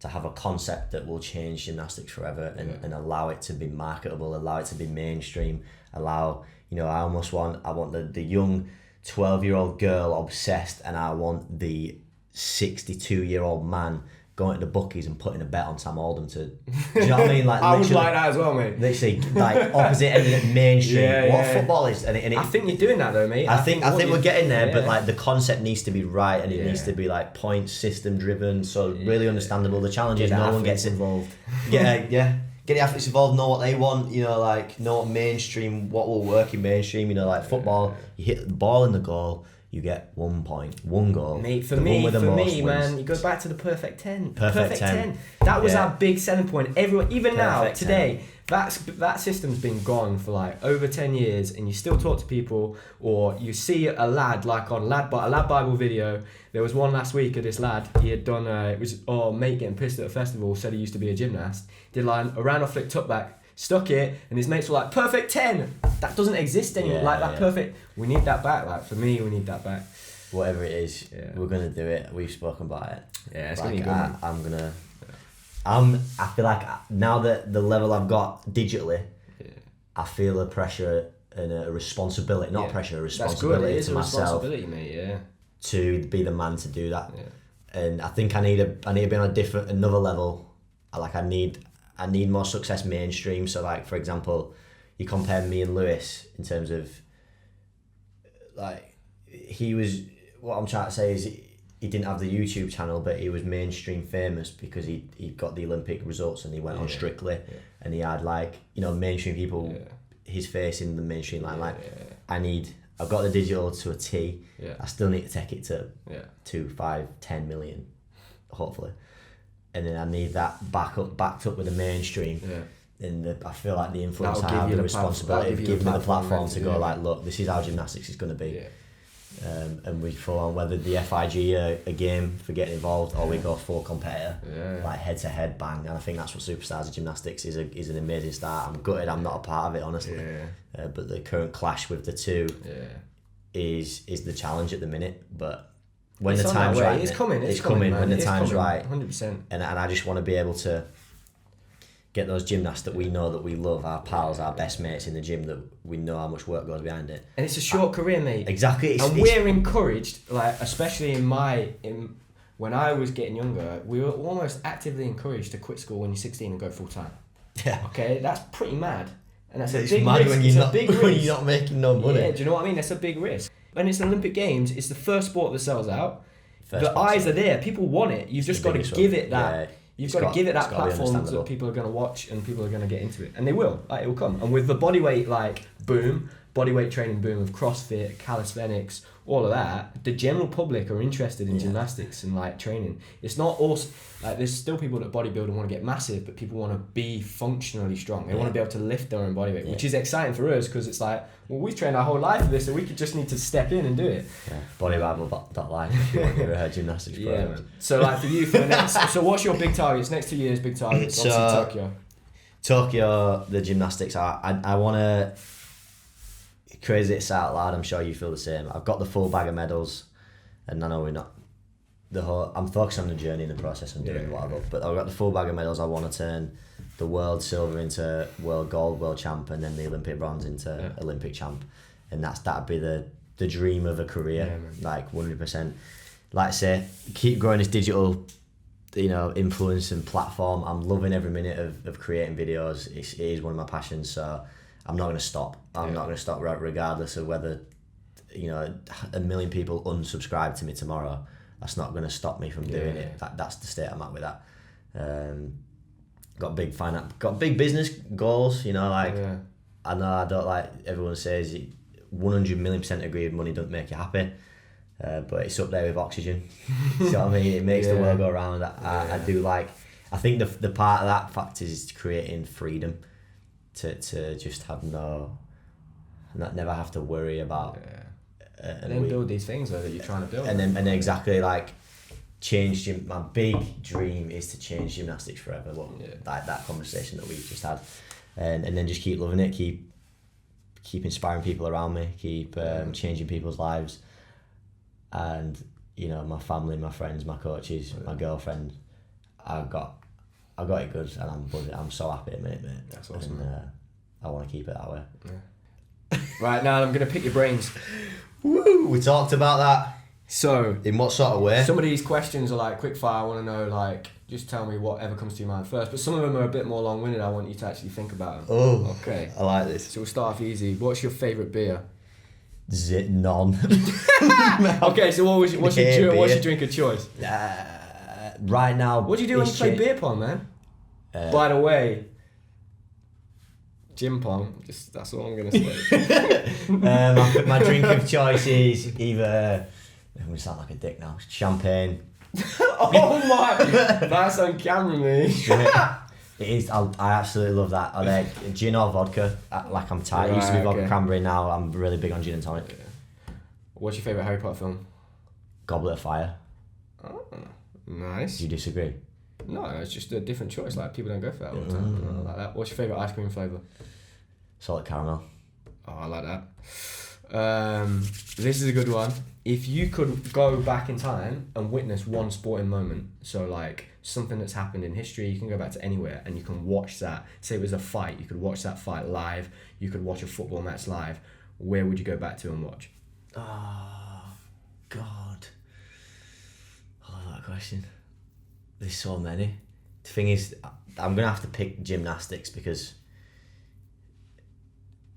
Speaker 2: to have a concept that will change gymnastics forever and allow it to be marketable, allow it to be mainstream, allow, you know, I want the young 12-year-old girl obsessed, and I want the 62-year-old man going to the bookies and putting a bet on Sam Alden to, do you know what I mean? Like
Speaker 1: I was like that as well, mate.
Speaker 2: Literally, like opposite end of mainstream. What football is, and it,
Speaker 1: I think you're doing that though, mate.
Speaker 2: I think we're getting there, but like the concept needs to be right, and it needs to be like point system driven, so really understandable. The challenge is no one gets
Speaker 1: involved.
Speaker 2: Yeah, get the athletes involved, know what they want, you know, like know what what will work in mainstream, you know, like football, you hit the ball in the goal, you get 1 point, 1 goal.
Speaker 1: Mate, for
Speaker 2: The one
Speaker 1: me,
Speaker 2: with the most wins.
Speaker 1: man, you go back to the perfect 10.
Speaker 2: Perfect 10.
Speaker 1: That was
Speaker 2: Yeah.
Speaker 1: our big selling point. Everyone, even now,
Speaker 2: Perfect
Speaker 1: today, that system's been gone for like over 10 years, and you still talk to people, or you see a lad like on a Lad Bible video. There was one last week of this lad. He had done it was mate getting pissed at a festival. Said he used to be a gymnast. Did like a round off flick tuck back, stuck it, and his mates were like, perfect 10. That doesn't exist anymore.
Speaker 2: Yeah,
Speaker 1: like that
Speaker 2: yeah.
Speaker 1: perfect. We need that back. Like for me, we need that back.
Speaker 2: Whatever it is,
Speaker 1: Yeah.
Speaker 2: we're gonna do it. We've spoken about it.
Speaker 1: Yeah, it's
Speaker 2: Like,
Speaker 1: gonna be good.
Speaker 2: I feel like now that the level I've got digitally, I feel a pressure and a responsibility, not pressure, a responsibility
Speaker 1: That's good. It is
Speaker 2: to
Speaker 1: a
Speaker 2: myself
Speaker 1: responsibility, mate. Yeah.
Speaker 2: to be the man to do that.
Speaker 1: Yeah.
Speaker 2: And I think I need to be on another level. I need more success mainstream. So like, for example, you compare me and Lewis in terms of like, what I'm trying to say is he didn't have the YouTube channel, but he was mainstream famous because he got the Olympic results and he went on Strictly, and he had like, you know, mainstream people, his face in the mainstream limelight. I've got the digital to a T.
Speaker 1: Yeah.
Speaker 2: I still need to take it to 2, 5, 10 million, hopefully, and then I need that backed up with the mainstream.
Speaker 1: Yeah.
Speaker 2: And I feel like the influence
Speaker 1: That'll
Speaker 2: I have,
Speaker 1: give you
Speaker 2: the
Speaker 1: the
Speaker 2: responsibility of
Speaker 1: platform. That'll
Speaker 2: giving me the
Speaker 1: give you the
Speaker 2: platform
Speaker 1: platform
Speaker 2: to
Speaker 1: to
Speaker 2: go
Speaker 1: do it.
Speaker 2: like, look, this is how gymnastics is going to be.
Speaker 1: Yeah.
Speaker 2: And we fall on whether the FIG a game for getting involved or we go full competitor, like head to head bang. And I think that's what Superstars of Gymnastics is an amazing start. I'm gutted I'm not a part of it, honestly. But the current clash with the two is the challenge at the minute. But when
Speaker 1: It's
Speaker 2: the
Speaker 1: on that
Speaker 2: time's
Speaker 1: way.
Speaker 2: right,
Speaker 1: It's coming, man.
Speaker 2: when the
Speaker 1: It's
Speaker 2: time's
Speaker 1: coming,
Speaker 2: right.
Speaker 1: 100%.
Speaker 2: And I just want to be able to get those gymnasts that we know that we love, our pals, our best mates in the gym, that we know how much work goes behind it.
Speaker 1: And it's a short career, mate.
Speaker 2: Exactly.
Speaker 1: We're encouraged, like especially when I was getting younger, we were almost actively encouraged to quit school when you're 16 and go full time.
Speaker 2: Yeah.
Speaker 1: Okay, that's pretty mad, and that's
Speaker 2: It's
Speaker 1: a big
Speaker 2: mad
Speaker 1: risk.
Speaker 2: when
Speaker 1: It's
Speaker 2: you're
Speaker 1: a big
Speaker 2: not when
Speaker 1: risk.
Speaker 2: you're not making no money.
Speaker 1: Yeah, do you know what I mean? That's a big risk. And it's the Olympic Games. It's the first sport that sells out.
Speaker 2: First
Speaker 1: The
Speaker 2: sponsor.
Speaker 1: eyes are there. People want it. You've just
Speaker 2: the
Speaker 1: got to
Speaker 2: biggest
Speaker 1: give
Speaker 2: one.
Speaker 1: it that.
Speaker 2: Yeah.
Speaker 1: You've
Speaker 2: It's
Speaker 1: got to give it
Speaker 2: it's
Speaker 1: that
Speaker 2: gotta be
Speaker 1: platform
Speaker 2: understandable.
Speaker 1: that people are going to watch and people are going to get into it, and they will. Like it will come. And with the bodyweight bodyweight training boom of CrossFit, calisthenics, all of that, the general public are interested in gymnastics and like training. It's not also like there's still people that bodybuild and want to get massive, but people want to be functionally strong. They want to be able to lift their own bodyweight, which is exciting for us because it's like, well, we've trained our whole life for this, so we could just need to step in and do it.
Speaker 2: Yeah. Bodybible.life if you want your gymnastics program.
Speaker 1: Man. So like for you, for the next, so what's your big targets? Next 2 years, big targets.
Speaker 2: So-
Speaker 1: Obviously
Speaker 2: Tokyo, the gymnastics, I want to, crazy it's out loud, I'm sure you feel the same. I've got the full bag of medals, and I know we're not, I'm focused on the journey and the process and doing what I love, but I've got the full bag of medals. I want to turn the world silver into world gold, world champ, and then the Olympic bronze into Olympic champ, and that'd be the dream of a career, like 100%. Like I say, keep growing this digital, you know, influence and platform. I'm loving every minute of creating videos. It is one of my passions, so I'm not going to stop. I'm not going to stop regardless of whether, you know, 1 million people unsubscribe to me tomorrow. That's not going to stop me from doing it. That's the state I'm at with that. Got big business goals, you know, like I know I don't like, everyone says 100 million% agree money doesn't make you happy. But it's up there with oxygen. You know what I mean? It makes the world go round. I do like, I think the part of that fact is creating freedom to just have never have to worry about.
Speaker 1: And then build these things that you're trying to build.
Speaker 2: And then exactly like change my big dream is to change gymnastics forever. Like that conversation that we've just had, and then just keep loving it, keep inspiring people around me, keep changing people's lives. And you know, my family, my friends, my coaches, my girlfriend, I got it good, and I'm buzzing. I'm so happy at the minute, mate.
Speaker 1: That's awesome.
Speaker 2: And I want to keep it that way.
Speaker 1: Right now, I'm gonna pick your brains.
Speaker 2: Woo! We talked about that.
Speaker 1: So,
Speaker 2: in what sort of way?
Speaker 1: Some of these questions are like quick fire. I want to know, like, just tell me whatever comes to your mind first. But some of them are a bit more long-winded. I want you to actually think about them.
Speaker 2: Oh,
Speaker 1: okay.
Speaker 2: I like this.
Speaker 1: So we'll start off easy. What's your favourite beer?
Speaker 2: None.
Speaker 1: Okay, so what's your drink of choice?
Speaker 2: Right now,
Speaker 1: What do you do when you play beer pong, man? By the way, Gym pong. Just that's all I'm gonna say.
Speaker 2: My drink of choice is either. I'm gonna sound like a dick now. Champagne.
Speaker 1: Oh my! That's on camera, me.
Speaker 2: It is. I absolutely love that. I like gin or vodka. I'm tight. It used to be
Speaker 1: Right,
Speaker 2: vodka
Speaker 1: okay.
Speaker 2: cranberry. Now I'm really big on gin and tonic.
Speaker 1: What's your favourite Harry Potter film?
Speaker 2: Goblet of Fire.
Speaker 1: Oh, nice.
Speaker 2: Do you disagree?
Speaker 1: No, it's just a different choice. Like people don't go for that all the time. I like that. What's your favourite ice cream flavour?
Speaker 2: Salted caramel.
Speaker 1: Oh, I like that. This is a good one. If you could go back in time and witness one sporting moment, so like something that's happened in history, you can go back to anywhere and you can watch that. Say it was a fight, you could watch that fight live. You could watch a football match live. Where would you go back to and watch?
Speaker 2: Oh, God. I love that question. There's so many. The thing is, I'm going to have to pick gymnastics because...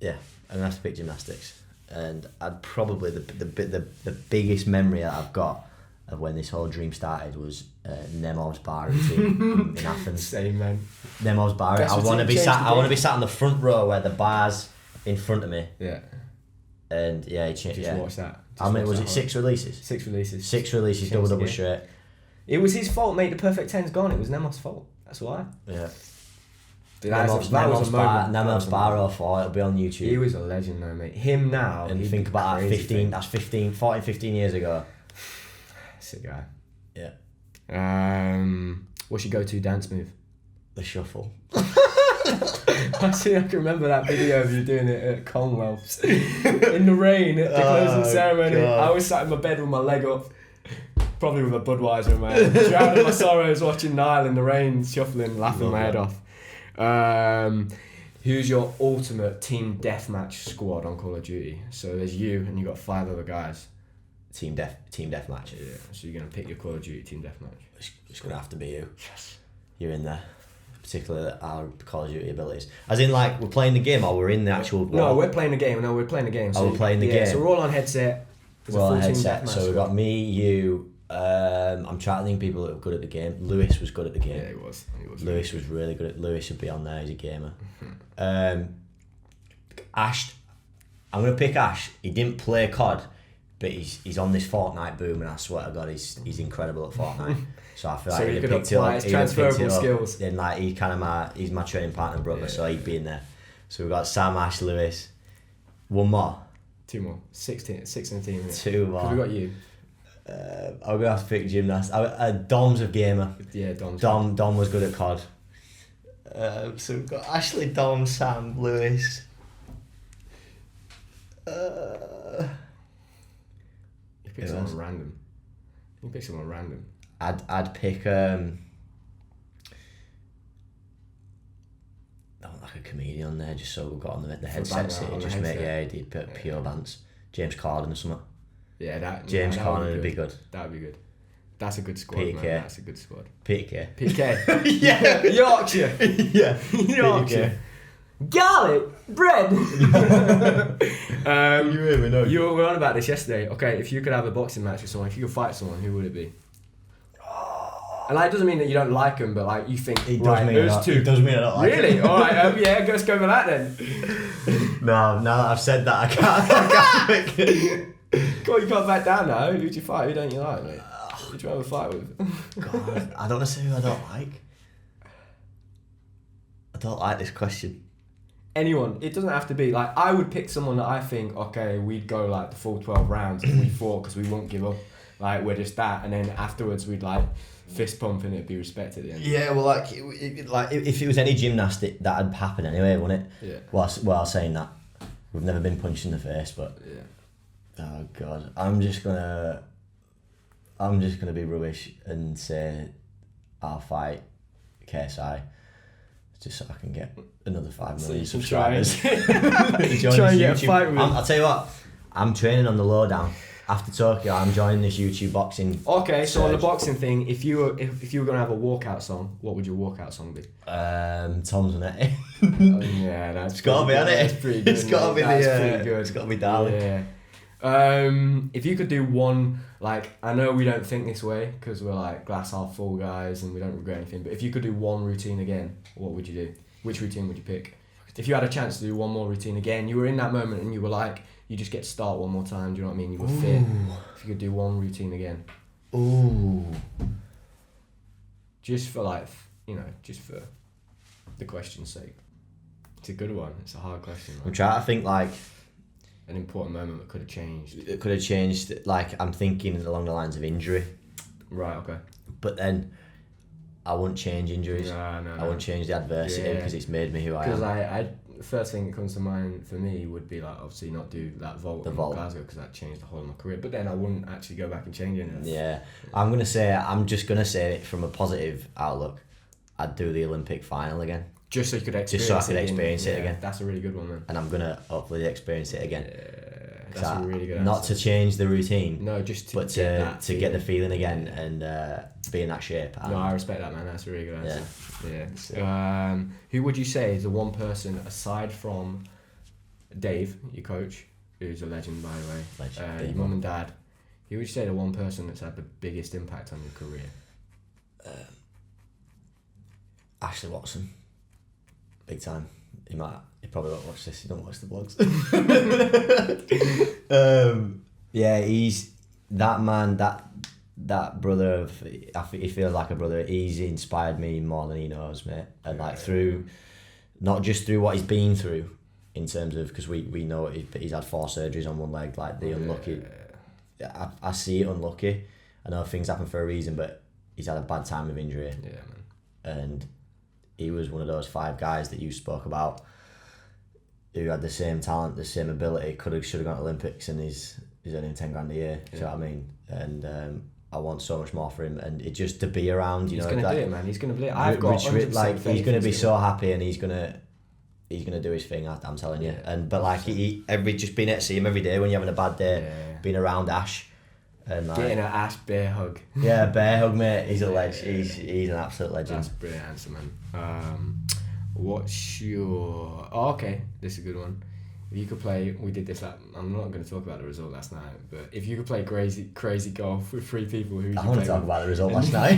Speaker 2: Yeah, I'm going to have to pick gymnastics. And I'd probably... The biggest memory that I've got of when this whole dream started was Nemov's bar routine in Athens.
Speaker 1: Same, man.
Speaker 2: Nemov's bar.
Speaker 1: Best
Speaker 2: I want to
Speaker 1: routine
Speaker 2: be
Speaker 1: changed
Speaker 2: sat.
Speaker 1: the
Speaker 2: I want to
Speaker 1: game.
Speaker 2: be sat on the front row where the bar's in front of me.
Speaker 1: Yeah.
Speaker 2: And yeah, he changed.
Speaker 1: Just
Speaker 2: Yeah.
Speaker 1: watch that.
Speaker 2: How many was
Speaker 1: watch
Speaker 2: it?
Speaker 1: that
Speaker 2: 6 releases.
Speaker 1: 6 releases.
Speaker 2: 6 releases.
Speaker 1: Changed the
Speaker 2: Double
Speaker 1: game.
Speaker 2: straight.
Speaker 1: It was his fault, mate. The perfect 10's gone. It was Nemo's fault. That's why.
Speaker 2: Yeah.
Speaker 1: That was a moment.
Speaker 2: Nemov's bar 04. It'll be on YouTube.
Speaker 1: He was a legend, though, mate. Him now.
Speaker 2: And
Speaker 1: he'd
Speaker 2: think
Speaker 1: be
Speaker 2: about that.
Speaker 1: crazy
Speaker 2: 15.
Speaker 1: thing.
Speaker 2: That's 15 years ago.
Speaker 1: Sick guy.
Speaker 2: Yeah.
Speaker 1: What's your go-to dance move?
Speaker 2: The shuffle.
Speaker 1: I can remember that video of you doing it at Commonwealth's in the rain at the closing ceremony.
Speaker 2: God.
Speaker 1: I was sat in my bed with my leg up, probably with a Budweiser in my hand, drowning my sorrows, watching Nile in the rain, shuffling, laughing my head off. Who's your ultimate team deathmatch squad on Call of Duty? So there's you and you got 5 other guys.
Speaker 2: Team deathmatch.
Speaker 1: Yeah. So you're gonna pick your Call of Duty team deathmatch.
Speaker 2: It's gonna have to be you.
Speaker 1: Yes.
Speaker 2: You're in there. Particularly our Call of Duty abilities. As in, like, we're playing the game or we're in the actual...
Speaker 1: No, we're playing the game. We're playing the game.
Speaker 2: Oh, we're playing the game.
Speaker 1: So we're all on headset. There's
Speaker 2: We're on
Speaker 1: full team
Speaker 2: headset.
Speaker 1: deathmatch
Speaker 2: So we've got me, you... I'm trying to think of people that were good at the game. Lewis was good at the game.
Speaker 1: Yeah, he was.
Speaker 2: Lewis was really good at... Lewis would be on there. He's a gamer. Ash... I'm going to pick Ash. He didn't play COD, but he's on this Fortnite boom, and I swear to God, he's incredible at Fortnite. So I feel
Speaker 1: So
Speaker 2: like
Speaker 1: he
Speaker 2: he'd
Speaker 1: could
Speaker 2: have picked
Speaker 1: apply
Speaker 2: it
Speaker 1: his
Speaker 2: up. He'd have picked
Speaker 1: transferable
Speaker 2: it up.
Speaker 1: skills.
Speaker 2: Then, like, he's my training partner brother, so he'd be in there. So we've got Sam, Ash, Lewis. One more.
Speaker 1: 2 more. 6 in the team. Yeah.
Speaker 2: 2 more.
Speaker 1: Because we got you.
Speaker 2: I'm gonna have to pick gymnast. Dom's a gamer.
Speaker 1: Yeah, Dom.
Speaker 2: Dom was good at COD. So we've got Ashley, Dom, Sam, Lewis.
Speaker 1: You pick someone random. You pick someone random.
Speaker 2: I'd pick like a comedian on there, just so we've got on the headset.
Speaker 1: on the
Speaker 2: Just make
Speaker 1: headset.
Speaker 2: he'd put pure dance. James Corden or something.
Speaker 1: Yeah,
Speaker 2: James
Speaker 1: that
Speaker 2: Corden would be good.
Speaker 1: That would be good. That's a good squad,
Speaker 2: PK.
Speaker 1: man. That's a good squad.
Speaker 2: PK.
Speaker 1: PK.
Speaker 2: Yeah.
Speaker 1: Yorkshire.
Speaker 2: Yeah.
Speaker 1: Yorkshire. Garlic bread.
Speaker 2: You hear me? No.
Speaker 1: You were on about this yesterday. Okay, if you could have a boxing match with someone, if you could fight someone, who would it be? And like, it doesn't mean that you don't like them, but like you think,
Speaker 2: It does
Speaker 1: right,
Speaker 2: mean
Speaker 1: those
Speaker 2: that.
Speaker 1: two.
Speaker 2: It does mean I don't like
Speaker 1: Really?
Speaker 2: it.
Speaker 1: All right. Yeah, let's go for that then.
Speaker 2: No, now that I've said that, I can't pick it.
Speaker 1: Go on, you can't back down now. Who'd you fight? Who don't you like, mate? Who'd you have a fight with?
Speaker 2: God, I don't know who I don't like. I don't like this question.
Speaker 1: Anyone. It doesn't have to be like I would pick someone that I think okay, we'd go like the full 12 rounds if we fought because we won't give up. Like we're just that, and then afterwards we'd like fist pump and it'd be respect at the end.
Speaker 2: Yeah, well, like if it was any gymnastic, that'd happen anyway, wouldn't it?
Speaker 1: Yeah.
Speaker 2: Well, saying that, we've never been punched in the face, but
Speaker 1: Yeah.
Speaker 2: oh God, I'm just gonna be rubbish and say I'll fight KSI just so I can get another 5 million
Speaker 1: So you can
Speaker 2: subscribers.
Speaker 1: try and get a fight with him.
Speaker 2: I'll tell you what, I'm training on the lowdown. After Tokyo, I'm joining this YouTube boxing.
Speaker 1: Okay, so on the
Speaker 2: surge.
Speaker 1: boxing thing, if you were gonna have a walkout song, what would your walkout song be?
Speaker 2: Tom's on it.
Speaker 1: Yeah, that's
Speaker 2: It's gotta be,
Speaker 1: good.
Speaker 2: hasn't it?
Speaker 1: That's pretty good.
Speaker 2: It's gotta be
Speaker 1: That's
Speaker 2: the.
Speaker 1: pretty good.
Speaker 2: It's gotta be darling.
Speaker 1: Yeah. If you could do one, like I know we don't think this way because we're like glass half full guys and we don't regret anything. But if you could do one routine again, what would you do? Which routine would you pick?
Speaker 2: I could
Speaker 1: if you had a chance to do one more routine again, you were in that moment and you were like, you just get to start one more time. Do you know what I mean? You were fit. If you could do one routine again.
Speaker 2: Ooh.
Speaker 1: Just for like, just for the question's sake. It's a good one. It's a hard question.
Speaker 2: I'm trying to think like
Speaker 1: an important moment that could have changed.
Speaker 2: It could have changed. Like I'm thinking along the lines of injury.
Speaker 1: Right. Okay.
Speaker 2: But then I wouldn't change injuries.
Speaker 1: No.
Speaker 2: I wouldn't change the adversity because it's made me who I am.
Speaker 1: Because I first thing that comes to mind for me would be like obviously not do that vault in Glasgow because that changed the whole of my career. But then I wouldn't actually go back and change it.
Speaker 2: Yeah, I'm just gonna say it from a positive outlook. I'd do the Olympic final again.
Speaker 1: Just so you could experience it.
Speaker 2: Just so I could experience it again.
Speaker 1: That's a really good one, man.
Speaker 2: And I'm gonna hopefully experience it again.
Speaker 1: Yeah, that's a really good answer.
Speaker 2: Not to change the routine.
Speaker 1: No, just
Speaker 2: to get the feeling again and be in that shape.
Speaker 1: No, I respect that, man. That's a really good answer. Yeah. Who would you say is the one person aside from Dave, your coach, who's a legend by the way, your mum and dad? Who would you say the one person that's had the biggest impact on your career?
Speaker 2: Ashley Watson. Big time. He probably won't watch this. He don't watch the vlogs. Yeah, he's that man. That brother of. He feels like a brother. He's inspired me more than he knows, mate. And like through, not just through what he's been through, in terms of because we know he's had 4 surgeries on one leg. Like the unlucky. I see it unlucky. I know things happen for a reason, but he's had a bad time of injury.
Speaker 1: Yeah, man.
Speaker 2: And he was one of those 5 guys that you spoke about who had the same talent, the same ability, should have gone to Olympics, and he's earning 10 grand a year. Do you know what I mean? And I want so much more for him, and it just to be around. He's
Speaker 1: gonna do it, man. He's gonna do it. I've got
Speaker 2: he's gonna be so happy, and he's gonna do his thing. I'm telling you. And but like just being able to see him every day when you're having a bad day, being around Ash. And like,
Speaker 1: getting an Ash bear hug.
Speaker 2: Yeah, bear hug, mate. He's a legend. He's an absolute legend.
Speaker 1: That's a brilliant answer, man. What's your... Oh, okay. This is a good one. If you could play... We did this... I'm not going to talk about the result last night, but if you could play crazy golf with 3 people, who would you play?
Speaker 2: I want to talk about the result last night.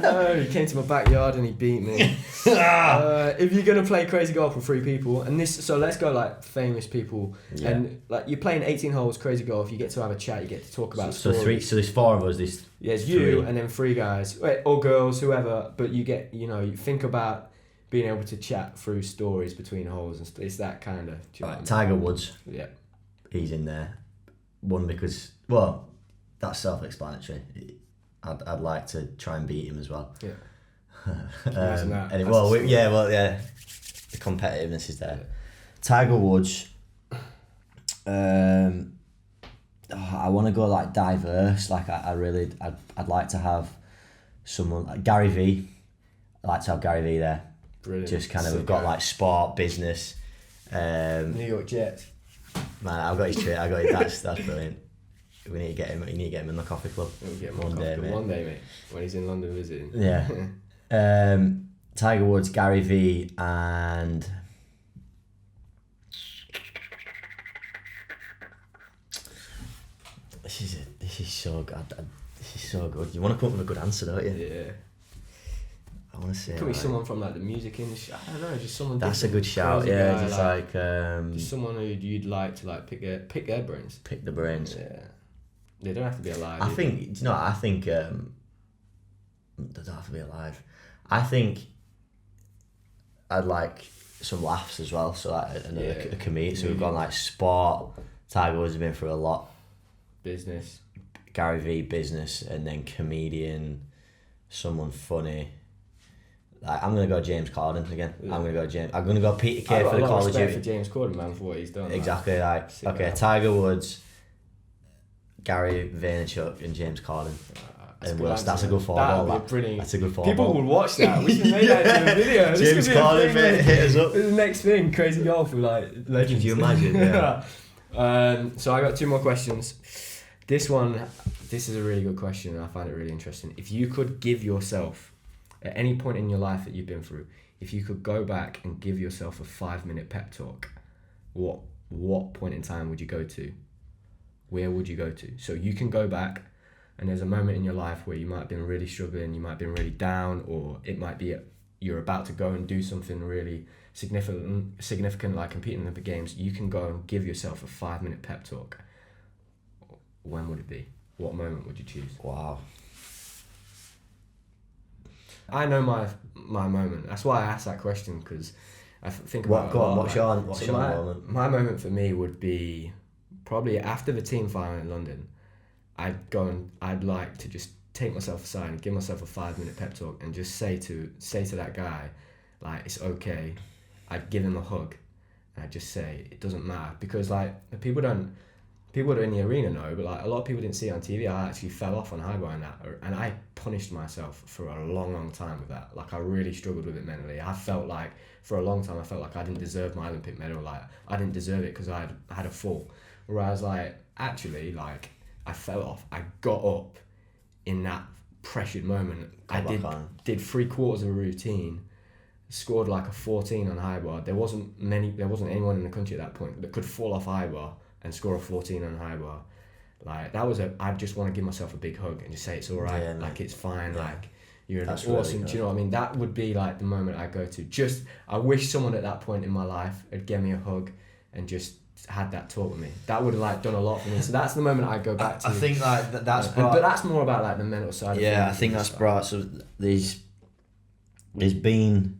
Speaker 1: No, he came to my backyard and he beat me. If you're going to play crazy golf with 3 people, and this... So let's go like famous people. Yeah. And like you're playing 18 holes crazy golf, you get to have a chat, you get to talk about stories.
Speaker 2: So there's 4 of us.
Speaker 1: Yeah, it's you and then 3 guys. Or girls, whoever. But you get... You think about... being able to chat through stories between holes and it's that kind of...
Speaker 2: Tiger Woods.
Speaker 1: Yeah.
Speaker 2: He's in there. One because... Well, that's self-explanatory. I'd like to try and beat him as well.
Speaker 1: Yeah.
Speaker 2: The competitiveness is there. Yeah. Tiger Woods. I want to go like diverse. Like I'd like to have someone like Gary V. I'd like to have Gary V there.
Speaker 1: Brilliant.
Speaker 2: Just kind of, we've got like sport, business.
Speaker 1: New York Jets.
Speaker 2: Man, I've got his trait. That's brilliant. We need to get him. You need to get him in the coffee club.
Speaker 1: We'll get him one day, mate. When he's in London visiting.
Speaker 2: Yeah. Tiger Woods, Gary V, and this is so good. This is so good. You want to come up with a good answer, don't you?
Speaker 1: Yeah.
Speaker 2: I want to say.
Speaker 1: Could be someone from like the music industry. I don't know, just someone.
Speaker 2: That's a good shout. Yeah,
Speaker 1: guy,
Speaker 2: just like
Speaker 1: just someone who you'd like to like pick their brains.
Speaker 2: Pick the brains.
Speaker 1: Yeah. They don't have to be alive.
Speaker 2: I think they don't have to be alive. I think I'd like some laughs as well. So like a comedian. So we've gone like sport. Tiger Woods has been through a lot.
Speaker 1: Business.
Speaker 2: Gary V, business, and then comedian. Someone funny. Like, I'm gonna go James Corden again. Yeah. I'm gonna go Peter Kay for the Call of Duty.
Speaker 1: For James Corden, man, for what he's done.
Speaker 2: Exactly. Like okay, Tiger Woods, Gary Vaynerchuk, and James Corden. That's a good four. That's a good four.
Speaker 1: People will watch that. We should make that into a video.
Speaker 2: James Corden, mate, hit us up.
Speaker 1: The next thing, crazy golf with like legends.
Speaker 2: Can you imagine? Yeah.
Speaker 1: So I got 2 more questions. This is a really good question, and I find it really interesting. If you could give yourself, at any point in your life that you've been through, if you could go back and give yourself a 5-minute pep talk, what point in time would you go to? Where would you go to? So you can go back, and there's a moment in your life where you might have been really struggling, you might have been really down, or it might be you're about to go and do something really significant like competing in the games, you can go and give yourself a 5-minute pep talk. When would it be? What moment would you choose?
Speaker 2: Wow.
Speaker 1: I know my moment. That's why I asked that question, because I think about
Speaker 2: What's your moment?
Speaker 1: My moment for me would be probably after the team final in London. I'd like to just take myself aside and give myself a 5-minute pep talk and just say to that guy, like, it's okay. I'd give him a hug and I'd just say it doesn't matter, because like people in the arena know, but like a lot of people didn't see it on TV. I actually fell off on high bar in that, and I punished myself for a long time with that. Like I really struggled with it mentally. I felt like for a long time I didn't deserve my Olympic medal. Like I didn't deserve it because I had a fall. Whereas like actually like I fell off. I got up in that pressured moment. I did 3/4 of a routine, scored like a 14 on high bar. There wasn't anyone in the country at that point that could fall off high bar and score a 14 on high bar. Like I just want to give myself a big hug and just say it's all right. Like it's fine. Yeah. Like you're an awesome. Really, do you know what I mean? That would be like the moment I go to. I wish someone at that point in my life had given me a hug and just had that talk with me. That would have like done a lot for me. So that's the moment I go back to.
Speaker 2: I think like that's
Speaker 1: but that's more about like the mental side of things.
Speaker 2: Yeah, I think that's brought. So there's been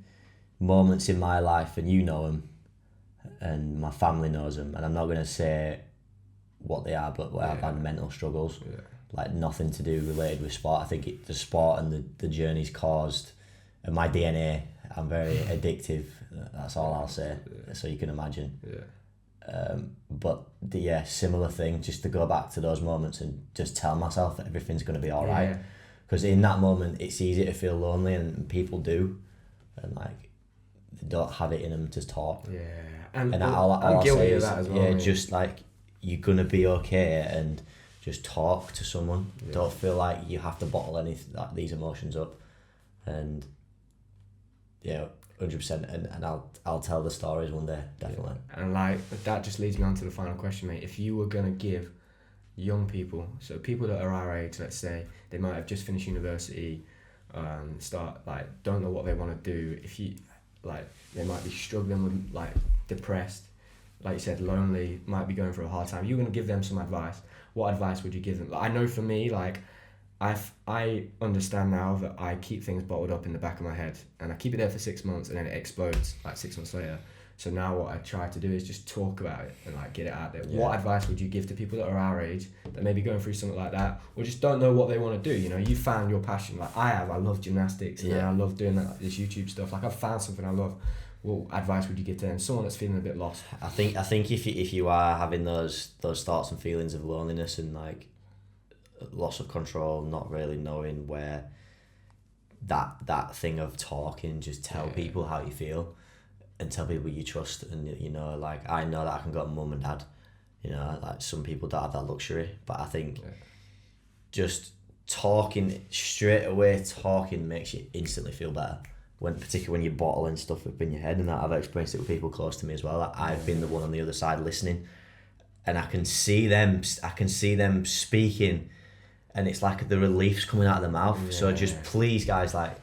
Speaker 2: moments in my life, and you know them, and my family knows them, and I'm not going to say what they are, but where I've had mental struggles, like nothing to do related with sport. I think the sport and the journey's caused, and my DNA, I'm very addictive. That's all I'll say. So you can imagine. But similar thing, just to go back to those moments and just tell myself that everything's going to be all right. Because in that moment, it's easy to feel lonely, and people do, and like they don't have it in them to talk. Yeah, and I'm guilty of that as well. Yeah, mate. Just like you're gonna be okay, and just talk to someone. Yeah. Don't feel like you have to bottle these emotions up, and 100%. And I'll tell the stories one day, definitely.
Speaker 1: Yeah. And like that just leads me on to the final question, mate. If you were gonna give young people, so people that are our age, let's say, they might have just finished university, don't know what they want to do. If you like, they might be struggling with like depressed, like you said, lonely, might be going through a hard time. You're gonna give them some advice. What advice would you give them? I know for me, like I understand now that I keep things bottled up in the back of my head, and I keep it there for 6 months, and then it explodes like 6 months later. So now what I try to do is just talk about it and like get it out there. Yeah. What advice would you give to people that are our age that may be going through something like that, or just don't know what they want to do? You know, you found your passion like I have. I love gymnastics, and I love doing that, this YouTube stuff. Like I've found something I love. What advice would you give to them? Someone that's feeling a bit lost.
Speaker 2: I think if you are having those thoughts and feelings of loneliness and like loss of control, not really knowing where that thing of talking, just tell people how you feel. And tell people you trust, and you know, like I know that I can go to mum and dad. You know, like some people don't have that luxury, but I think just talking straight away, talking makes you instantly feel better. Particularly when you're bottling stuff up in your head, and that I've experienced it with people close to me as well. Like I've been the one on the other side listening, and I can see them speaking, and it's like the relief's coming out of their mouth. Yeah. So just please, guys, like.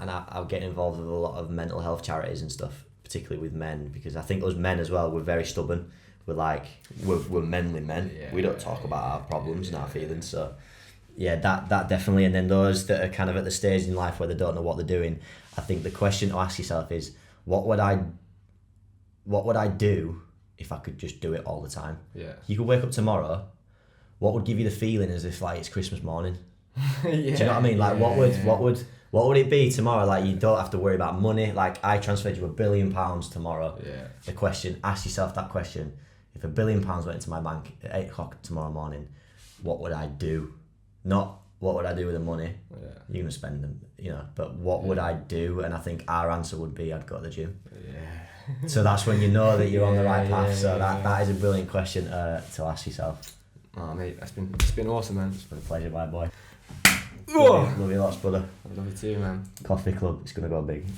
Speaker 2: And I'll get involved with a lot of mental health charities and stuff, particularly with men, because I think us men as well, we're very stubborn. We're manly men. We don't talk about our problems and our feelings. So that definitely. And then those that are kind of at the stage in life where they don't know what they're doing, I think the question to ask yourself is, what would I do if I could just do it all the time? Yeah. You could wake up tomorrow. What would give you the feeling as if like it's Christmas morning? Do you know what I mean? Like what would it be tomorrow? Like you don't have to worry about money. Like I transferred you £1 billion tomorrow. Yeah. The question, ask yourself that question. If £1 billion went into my bank at 8 o'clock tomorrow morning, what would I do? Not what would I do with the money? Yeah. You're gonna spend them, you know. But what would I do? And I think our answer would be I'd go to the gym. Yeah. So that's when you know that you're on the right path. So that is a brilliant question to ask yourself.
Speaker 1: Oh mate, it's been awesome, man.
Speaker 2: It's been a pleasure, my boy. Love you lots, brother.
Speaker 1: I love you too, man.
Speaker 2: Coffee club, it's gonna go big.